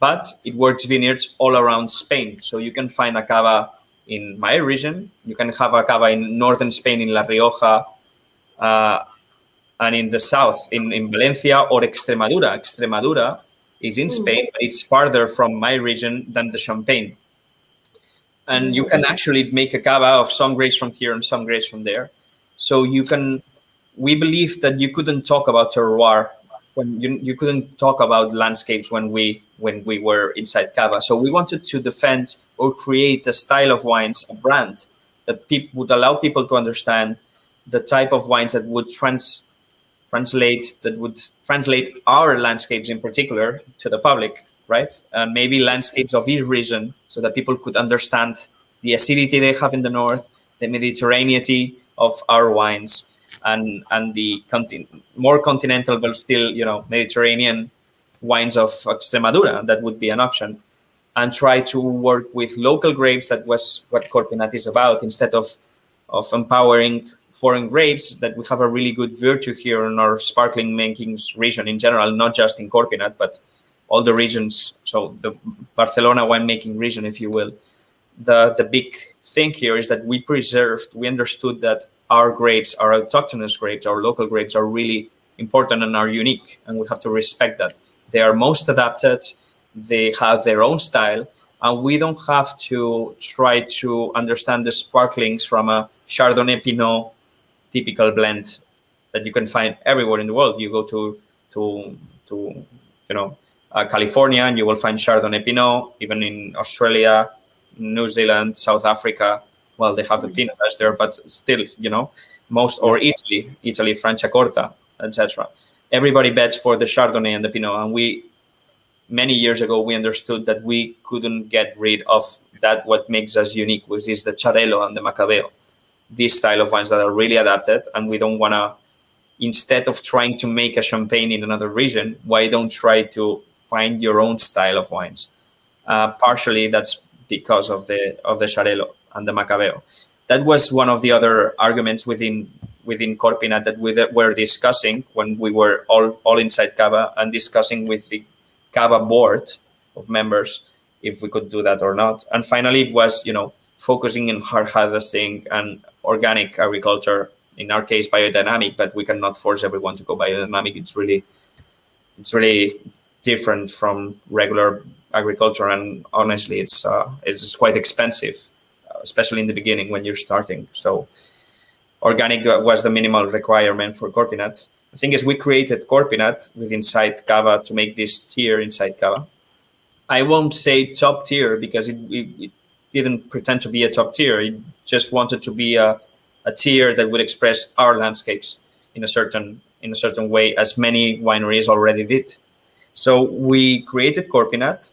but it works vineyards all around Spain. So you can find a Cava in my region. You can have a Cava in northern Spain, in La Rioja, and in the south, in Valencia or Extremadura. Extremadura is in Spain, but it's farther from my region than the Champagne. And you can actually make a Cava of some grapes from here and some grapes from there. So we believe that you couldn't talk about terroir when you couldn't talk about landscapes when we were inside Cava. So we wanted to defend or create a style of wines, a brand that would allow people to understand the type of wines that would translate our landscapes in particular to the public, right? And maybe landscapes of each region, so that people could understand the acidity they have in the north, the Mediterraneity of our wines, and the more continental but still Mediterranean wines of Extremadura. That would be an option, and try to work with local grapes. That was what Corpinat is about. Instead of empowering foreign grapes, that we have a really good virtue here in our sparkling making region in general, not just in Corpinat, but all the regions. So the Barcelona winemaking region, if you will. The big thing here is that we understood that our grapes, our autochthonous grapes, our local grapes are really important and are unique, and we have to respect that. They are most adapted, they have their own style, and we don't have to try to understand the sparklings from a Chardonnay Pinot typical blend that you can find everywhere in the world. You go to California, and you will find Chardonnay Pinot. Even in Australia, New Zealand, South Africa, well, they have the Pinot there, but still, most, or Italy, Franciacorta, etc. Everybody bets for the Chardonnay and the Pinot, and many years ago, we understood that we couldn't get rid of that, what makes us unique, which is the Xarel and the Macabeo, this style of wines that are really adapted, and we don't want to, instead of trying to make a champagne in another region, why don't try to find your own style of wines? Partially, that's because of the Xarel and the Macabeo. That was one of the other arguments within Corpinat that we were discussing when we were all inside Cava and discussing with the Cava board of members if we could do that or not. And finally, it was focusing in hard harvesting and organic agriculture. In our case, biodynamic, but we cannot force everyone to go biodynamic. It's really different from regular agriculture, and honestly, it's quite expensive, especially in the beginning when you're starting. So organic was the minimal requirement for Corpinat. The thing is, we created Corpinat inside Cava to make this tier inside Cava. I won't say top tier because it didn't pretend to be a top tier. It just wanted to be a tier that would express our landscapes in a certain in a certain way, as many wineries already did. So we created Corpinat,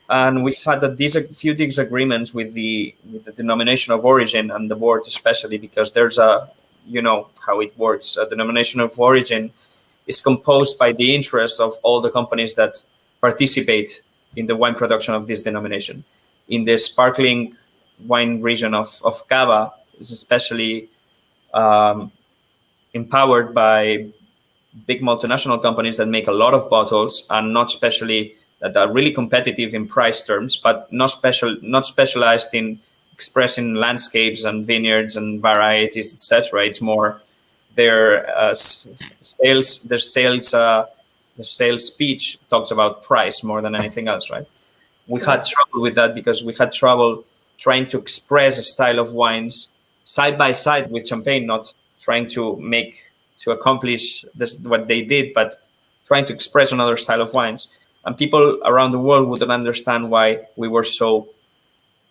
and we had a few disagreements with the denomination of origin and the board, especially because there's how it works. A denomination of origin is composed by the interests of all the companies that participate in the wine production of this denomination. In the sparkling wine region of Cava, is especially empowered by big multinational companies that make a lot of bottles and that are really competitive in price terms, but not specialized in expressing landscapes and vineyards and varieties, etc. It's more their sales speech talks about price more than anything else, right? We had trouble with that because we had trouble trying to express a style of wines side by side with champagne, not trying to accomplish what they did, but trying to express another style of wines. And people around the world wouldn't understand why we were so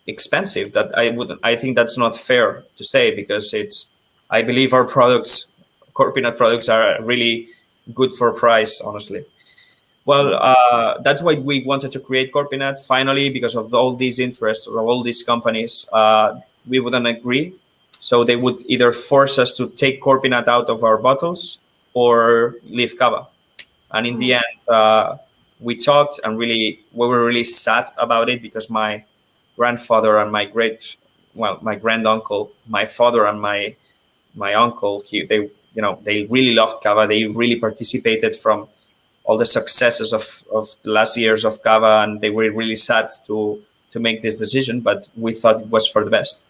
expensive. I think that's not fair to say, because I believe our products, Corpinat products, are really good for price, honestly. Well, that's why we wanted to create Corpinat. Finally, because of all these interests of all these companies, we wouldn't agree. So they would either force us to take Corpinat out of our bottles or leave Cava. And in the end, we talked, and we were really sad about it, because my grandfather and my granduncle, my father and my uncle, they really loved Cava. They really participated from all the successes of the last years of Cava, and they were really sad to make this decision, but we thought it was for the best.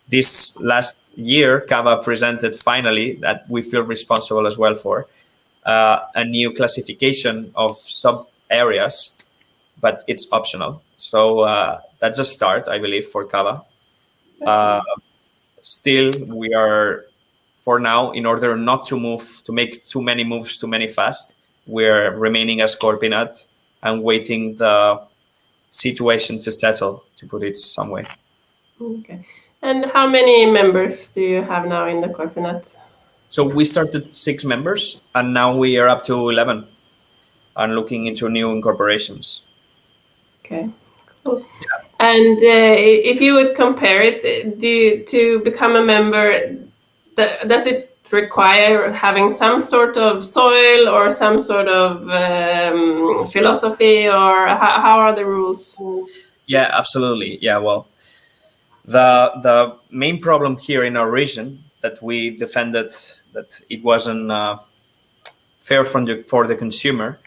This last year, Cava presented finally, that we feel responsible as well for, a new classification of sub areas, but it's optional. So that's a start, I believe, for Cava. Still, we are, for now, in order not to make too many moves too many fast, we're remaining as Corpinat and waiting the situation to settle, to put it some way. Okay. And how many members do you have now in the Corpinat? So we started 6 members, and now we are up to 11 and looking into new incorporations. Okay, cool. Yeah. And if you would compare it, to become a member, does it require having some sort of soil or some sort of philosophy, or how are the rules? Yeah, absolutely. Yeah, well, the main problem here in our region that we defended, that it wasn't fair for the consumer.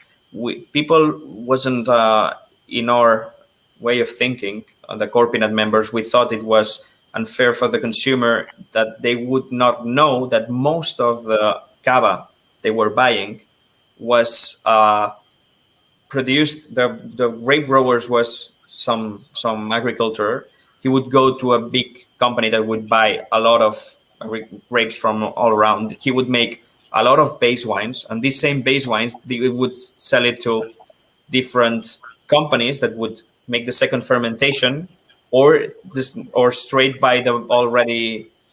People wasn't in our way of thinking, the Corpinat members, we thought it was unfair for the consumer that they would not know that most of the Cava they were buying was produced, the grape growers was some agriculture. He would go to a big company that would buy a lot of grapes from all around. He would make a lot of base wines, and these same base wines, they would sell it to different companies that would make the second fermentation, or straight buy the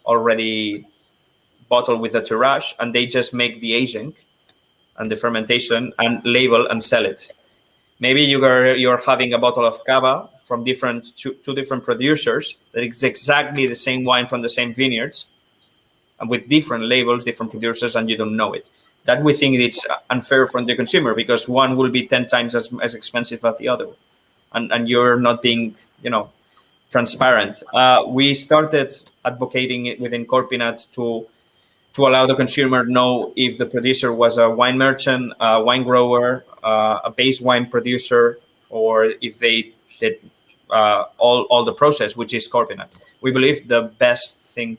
already bottle with the tirage, and they just make the aging and the fermentation and label and sell it. Maybe you're having a bottle of Cava from two different producers that is exactly the same wine from the same vineyards, and with different labels, different producers, and you don't know it. That we think it's unfair for the consumer, because one will be 10 times as expensive as the other, and you're not being, transparent. We started advocating it within Corpinat to allow the consumer to know if the producer was a wine merchant, a wine grower, a base wine producer, or if they did all the process, which is Corpinat. We believe the best thing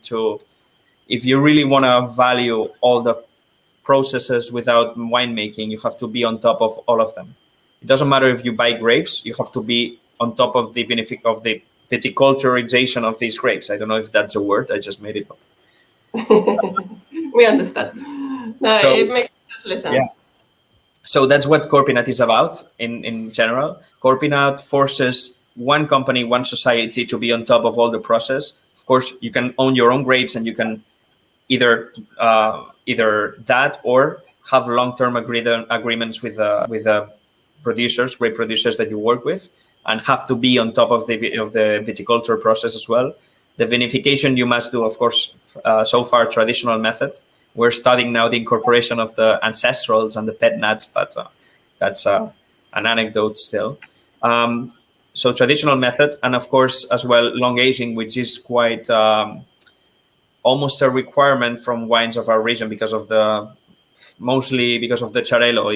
if you really want to value all the processes without winemaking, you have to be on top of all of them. It doesn't matter if you buy grapes, you have to be on top of the benefit of the viticulturization of these grapes. I don't know if that's a word, I just made it up. We understand. No, it makes totally sense. Yeah. So that's what Corpinat is about in general. Corpinat forces one company, one society to be on top of all the process. Of course, you can own your own grapes, and you can either that or have long-term agreements with producers, great producers that you work with, and have to be on top of the viticulture process as well. The vinification you must do, of course, so far traditional method. We're studying now the incorporation of the ancestrals and the pet nuts, but that's an anecdote still. So traditional method, and of course as well long aging, which is quite almost a requirement from wines of our region mostly because of the xarel.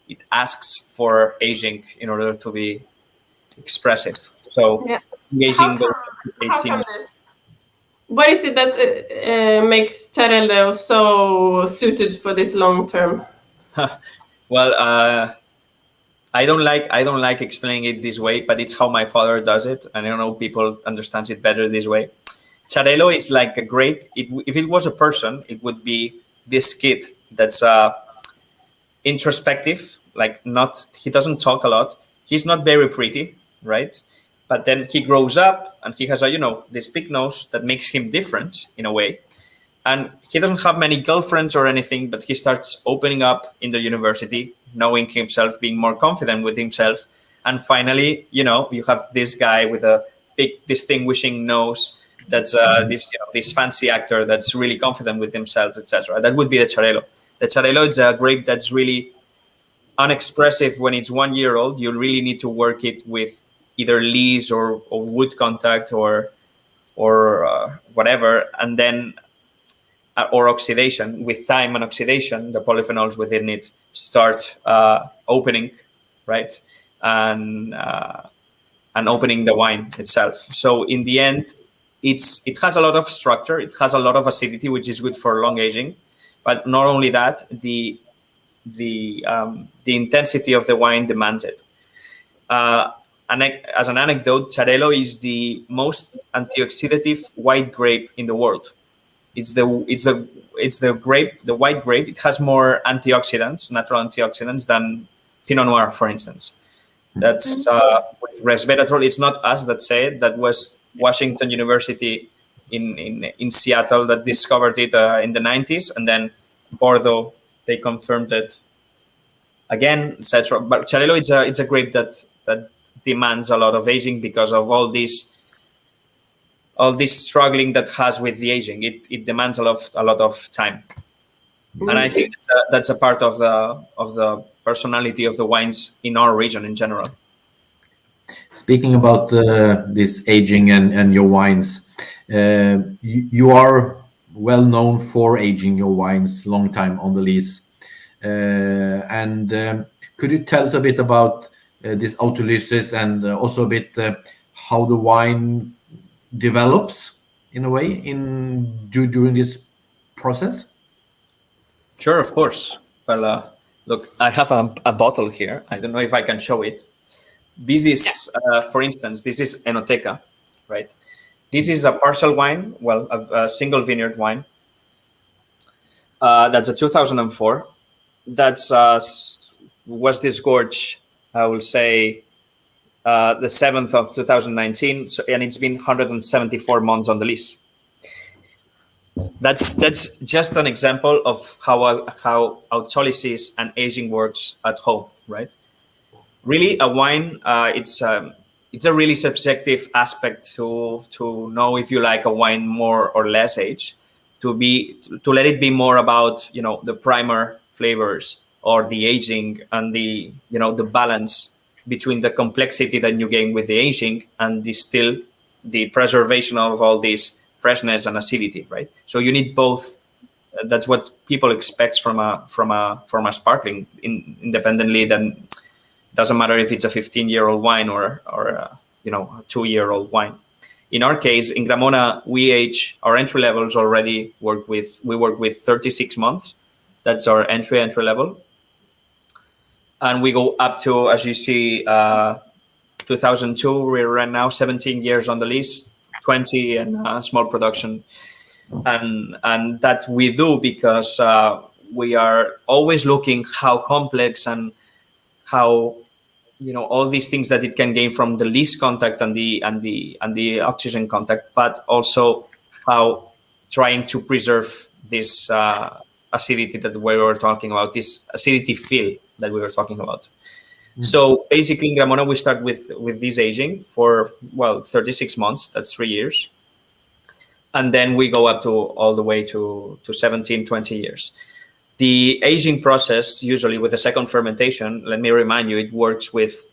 It asks for aging in order to be expressive. So aging goes to 18. What is it that makes xarel so suited for this long term? Well, I don't like explaining it this way, but it's how my father does it, and I don't know people understand it better this way. Xarel is like a grape. If it was a person, it would be this kid that's introspective, like he doesn't talk a lot. He's not very pretty, right? But then he grows up and he has this big nose that makes him different in a way. And he doesn't have many girlfriends or anything, but he starts opening up in the university, knowing himself, being more confident with himself. And finally, you have this guy with a big distinguishing nose that's this fancy actor that's really confident with himself, etc. That would be the xarel. The xarel is a grape that's really unexpressive when it's 1 year old. You really need to work it with either lees or wood contact or whatever, and then or oxidation. With time and oxidation, the polyphenols within it start opening, right, and opening the wine itself. So in the end, it has a lot of structure. It has a lot of acidity, which is good for long aging. But not only that, the intensity of the wine demands it. As an anecdote, xarel is the most antioxidative white grape in the world. It's the grape, the white grape. It has more antioxidants, natural antioxidants, than Pinot Noir, for instance. That's with resveratrol. It's not us that say it. That was Washington University in Seattle that discovered it in the 90s, and then Bordeaux, they confirmed it again, etc. But xarel it's a grape that demands a lot of aging because of all this struggling that has with the aging. It demands a lot of time, and I think that's a part of the personality of the wines in our region in general. Speaking about this aging and your wines, you are well known for aging your wines long time on the lees. And could you tell us a bit about this autolysis and also a bit how the wine develops in a way during this process? Sure, of course. Well, look, I have a bottle here. I don't know if I can show it. This is, for instance, this is Enoteca, right? This is a partial wine, a single vineyard wine. That's a 2004. That's was this gorge, I will say, the 7th of 2019, and it's been 174 months on the lease. That's just an example of how autolysis and aging works at home, right? Really, a wine, it's a really subjective aspect to know if you like a wine more or less age. To let it be more about the primer flavors or the aging and the balance between the complexity that you gain with the aging and the preservation of all this freshness and acidity, right? So you need both. That's what people expect from a sparkling. Independently, then doesn't matter if it's a 15-year-old wine or a 2-year-old wine. In our case, in Gramona, our entry levels already work with 36 months. That's our entry level. And we go up to, as you see, 2002. We're right now 17 years on the lease, 20 and small production. And that we do because we are always looking how complex and how all these things that it can gain from the lease contact and the oxygen contact, but also how trying to preserve this acidity that we were talking about, this acidity feel that we were talking about. So basically in Gramona, we start with this aging for, 36 months, that's 3 years. And then we go up to all the way to 17, 20 years. The aging process, usually with the second fermentation, let me remind you, it works with,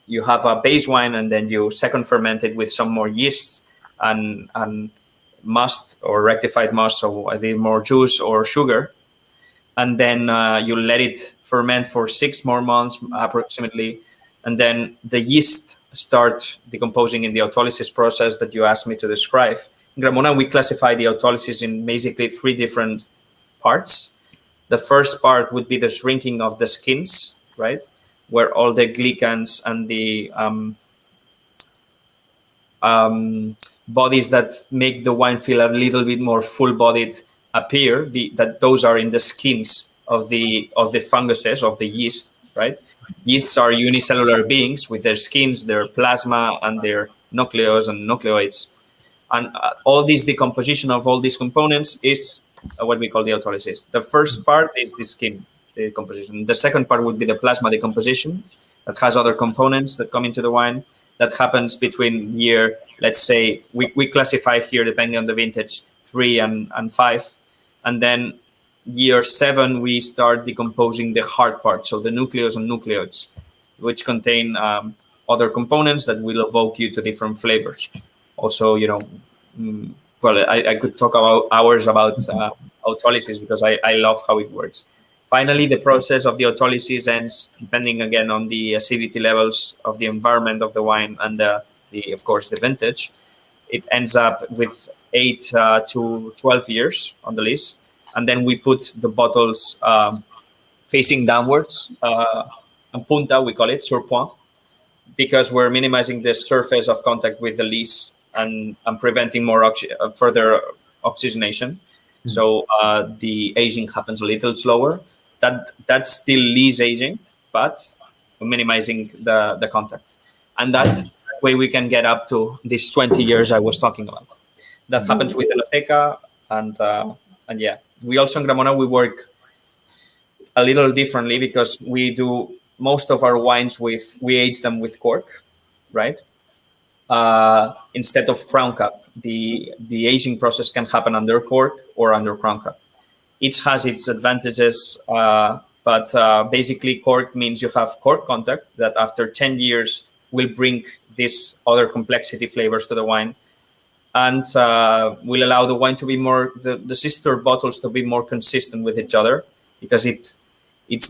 you have a base wine and then you second ferment it with some more yeast and must or rectified must, so either more juice or sugar. And then you let it ferment for 6 more months approximately. And then the yeast start decomposing in the autolysis process that you asked me to describe. In Gramona, we classify the autolysis in basically 3 different parts. The first part would be the shrinking of the skins, right? Where all the glycans and the bodies that make the wine feel a little bit more full-bodied appear, that those are in the skins of the funguses, of the yeast, right? Yeasts are unicellular beings with their skins, their plasma, and their nucleus and nucleoids. And all this decomposition of all these components is what we call the autolysis. The first part is the skin decomposition. The second part would be the plasma decomposition that has other components that come into the wine. That happens between year, let's say, we classify here, depending on the vintage, 3 and 5. And then year 7, we start decomposing the hard part, so the nucleus and nucleoids, which contain other components that will evoke you to different flavors. Also, I could talk about hours about autolysis because I love how it works. Finally, the process of the autolysis ends, depending again on the acidity levels of the environment of the wine and of course, the vintage. It ends up with 8 to 12 years on the list. And then we put the bottles facing downwards, en punta, we call it, sur point, because we're minimizing the surface of contact with the lees and preventing more further oxygenation. So the aging happens a little slower. That's still lees aging, but minimizing the contact. And that way we can get up to these 20 years I was talking about. That happens with Enoteca, and yeah. We also in Gramona, we work a little differently because we do most of our wines we age them with cork, right? Instead of crown cap. The aging process can happen under cork or under crown cap. Each has its advantages, but basically cork means you have cork contact that after 10 years will bring these other complexity flavors to the wine, and will allow the wine to be more, the sister bottles to be more consistent with each other, because it's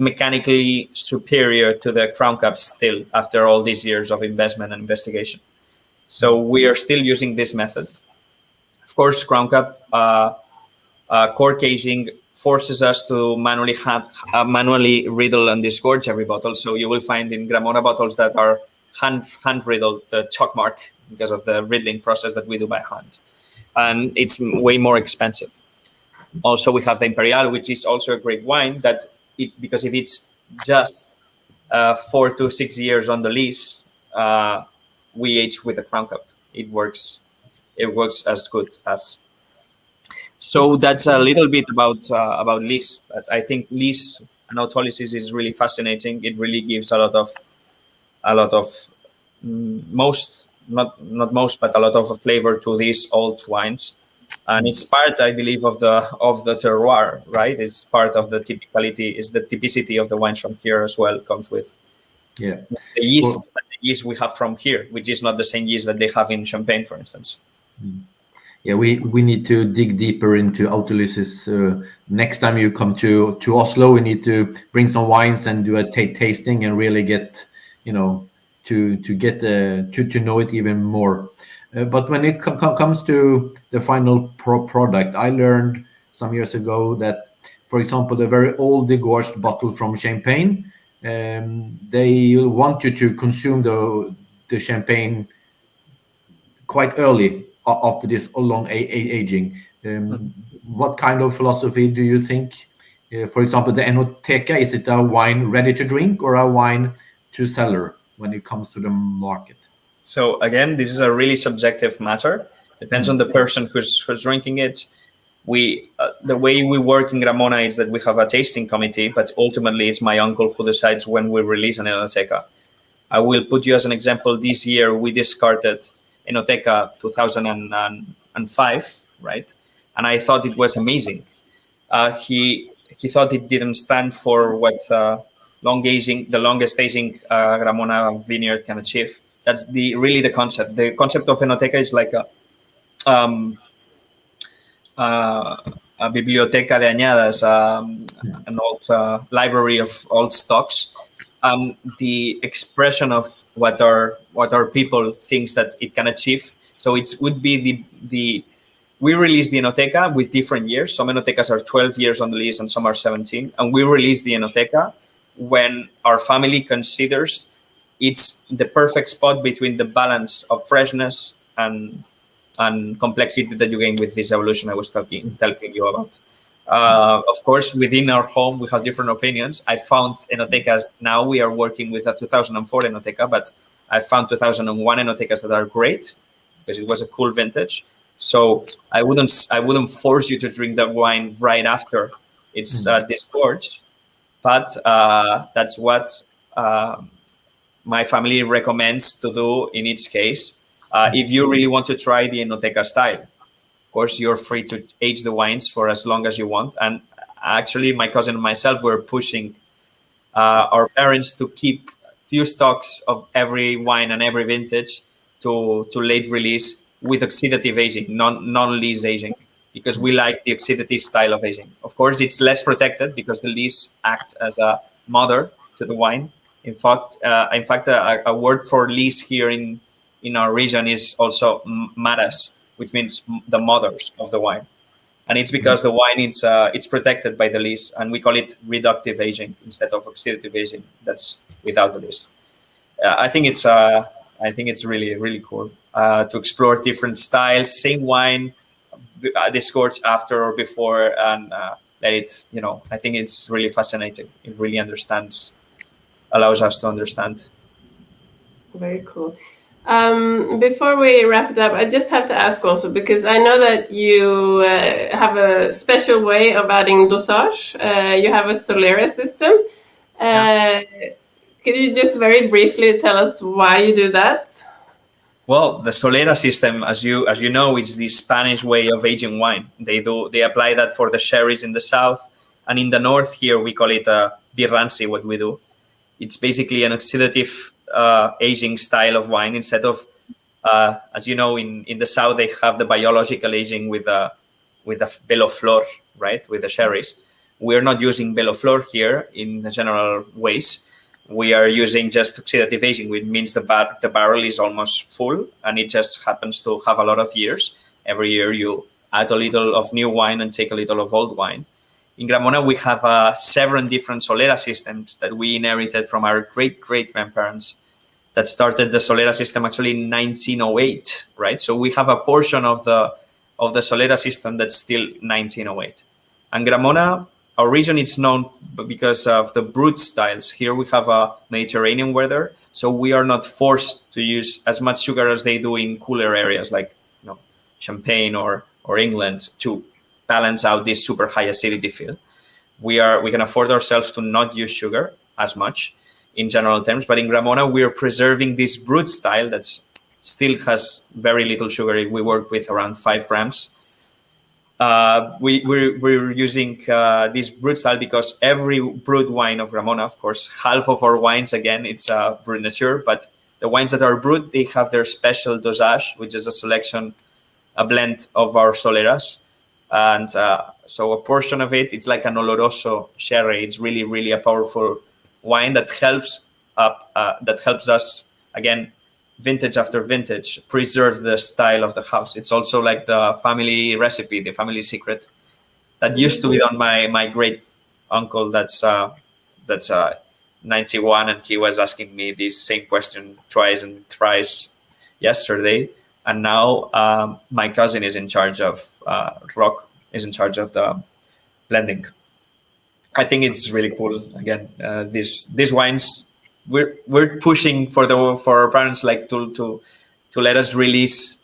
mechanically superior to the crown cap still after all these years of investment and investigation. So we are still using this method. Of course, crown cap cork aging forces us to manually riddle and disgorge every bottle. So you will find in Gramona bottles that are hand riddled, the chalk mark, because of the riddling process that we do by hand. And it's way more expensive. Also, we have the Imperial, which is also a great wine because if it's just 4 to 6 years on the lease, we age with a crown cap. It works as good as. So that's a little bit about lease. But I think lease and autolysis is really fascinating. It really gives a lot of a lot of flavor to these old wines, and it's part, I believe, of the terroir, right? It's part of the typicity of the wines from here as well. Comes with the yeast. The yeast we have from here, which is not the same yeast that they have in Champagne, for instance. Yeah, we need to dig deeper into autolysis. Next time you come to Oslo, we need to bring some wines and do a tasting and really get, to know it even more. But when it comes to the final product, I learned some years ago that, for example, the very old degorged bottle from Champagne, they want you to consume the Champagne quite early after this long aging. What kind of philosophy do you think? For example, the Enoteca, is it a wine ready to drink or a wine to cellar when it comes to the market? So again, this is a really subjective matter. Depends on the person who's drinking it. the way we work in Gramona is that we have a tasting committee, but ultimately it's my uncle who decides when we release an Enoteca. I will put you as an example. This year we discarded Enoteca 2005, right? And I thought it was amazing. He thought it didn't stand for what the longest aging Gramona vineyard can achieve. That's really the concept. The concept of Enoteca is like a biblioteca de añadas, an old library of old stocks. The expression of what our people thinks that it can achieve. So it would be we release the Enoteca with different years. Some Enotecas are 12 years on the list and some are 17. And we release the Enoteca when our family considers it's the perfect spot between the balance of freshness and complexity that you gain with this evolution I was telling you about. Of course, within our home, we have different opinions. I found Enotecas, now we are working with a 2004 Enoteca, but I found 2001 Enotecas that are great because it was a cool vintage. So I wouldn't force you to drink that wine right after it's disgorged, but that's what my family recommends to do in each case. If you really want to try the Enoteca style, of course, you're free to age the wines for as long as you want. And actually, my cousin and myself were pushing our parents to keep few stocks of every wine and every vintage to late release with oxidative aging, non-lees aging, because we like the oxidative style of aging. Of course, it's less protected because the lees act as a mother to the wine. In fact, a word for lees here in our region is also maras, which means the mothers of the wine. And it's because the wine it's protected by the lees, and we call it reductive aging instead of oxidative aging. That's without the lees. I think it's really, really cool to explore different styles, same wine, disgorge after or before, and let it, I think it's really fascinating. It really allows us to understand. Very cool. Before we wrap it up, I just have to ask also, because I know that you have a special way of adding dosage. You have a Solera system. Could you just very briefly tell us why you do that? Well, the Solera system, as you know, is the Spanish way of aging wine. They apply that for the sherries in the south, and in the north here we call it birranci. What we do, it's basically an oxidative aging style of wine instead of, as you know, in the south they have the biological aging with a belo flor, right, with the sherries. We're not using belo flor here in the general ways. We are using just oxidative aging, which means the barrel is almost full and it just happens to have a lot of years. Every year you add a little of new wine and take a little of old wine. In Gramona, we have 7 different Solera systems that we inherited from our great-great-grandparents that started the Solera system actually in 1908, right? So we have a portion of the Solera system that's still 1908. And Gramona, our region, is known because of the brut styles. Here we have a Mediterranean weather, so we are not forced to use as much sugar as they do in cooler areas like Champagne or England to balance out this super high acidity feel. We can afford ourselves to not use sugar as much in general terms, but in Gramona we're preserving this brut style that still has very little sugar. We work with around 5 grams. We're using this brut style because every brut wine of Gramona, of course, half of our wines, again, it's brut nature, but the wines that are brut, they have their special dosage, which is a blend of our Soleras. And so a portion of it, it's like an oloroso sherry. It's really, really a powerful wine that helps us, again, vintage after vintage, preserve the style of the house. It's also like the family recipe, the family secret that used to be on my great uncle that's 91, and he was asking me this same question twice and thrice yesterday. And now my cousin is in charge of is in charge of the blending. I think it's really cool. Again, these wines, we're pushing for our parents like to let us release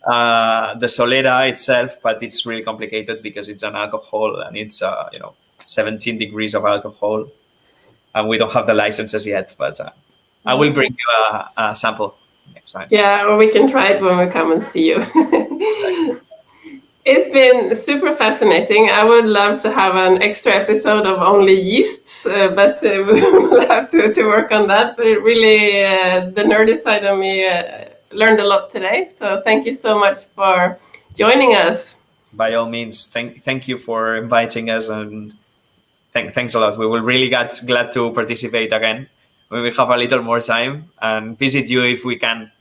the solera itself, but it's really complicated because it's an alcohol and it's 17 degrees of alcohol, and we don't have the licenses yet. But I will bring you a sample next time. Yeah, or we can try it when we come and see you. It's been super fascinating. I would love to have an extra episode of only yeasts, but we'll have to work on that. But it really, the nerdy side of me learned a lot today. So thank you so much for joining us. By all means, thank you for inviting us, and thanks a lot. We will really glad to participate again when we have a little more time and visit you if we can.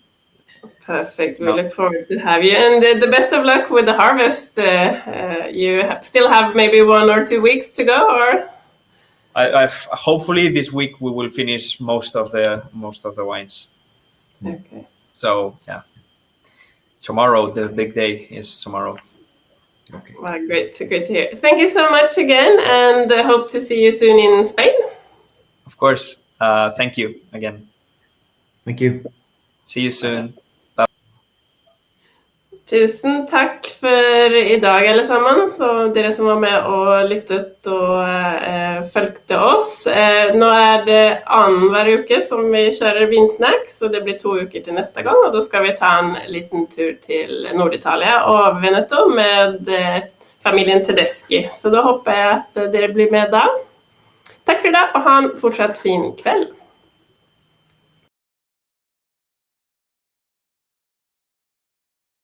Perfect. We look forward to have you. And the best of luck with the harvest. You still have maybe 1 or 2 weeks to go, or? Hopefully this week we will finish most of the wines. Okay. So yeah, tomorrow the big day is tomorrow. Okay. Well, great to hear. Thank you so much again, and hope to see you soon in Spain. Of course. Thank you again. Thank you. See you soon. Tusen takk for i dag, alle sammen, så dere som var med og lyttet og følgte oss. Nå det annenhver uke som vi kjører Vinsnakk, så det blir 2 uker til neste gang, og da skal vi ta en liten tur til Nord-Italia og Veneto med familien Tedeschi. Så da håper jeg at dere blir med da. Takk for i dag, og ha en fortsatt fin kveld.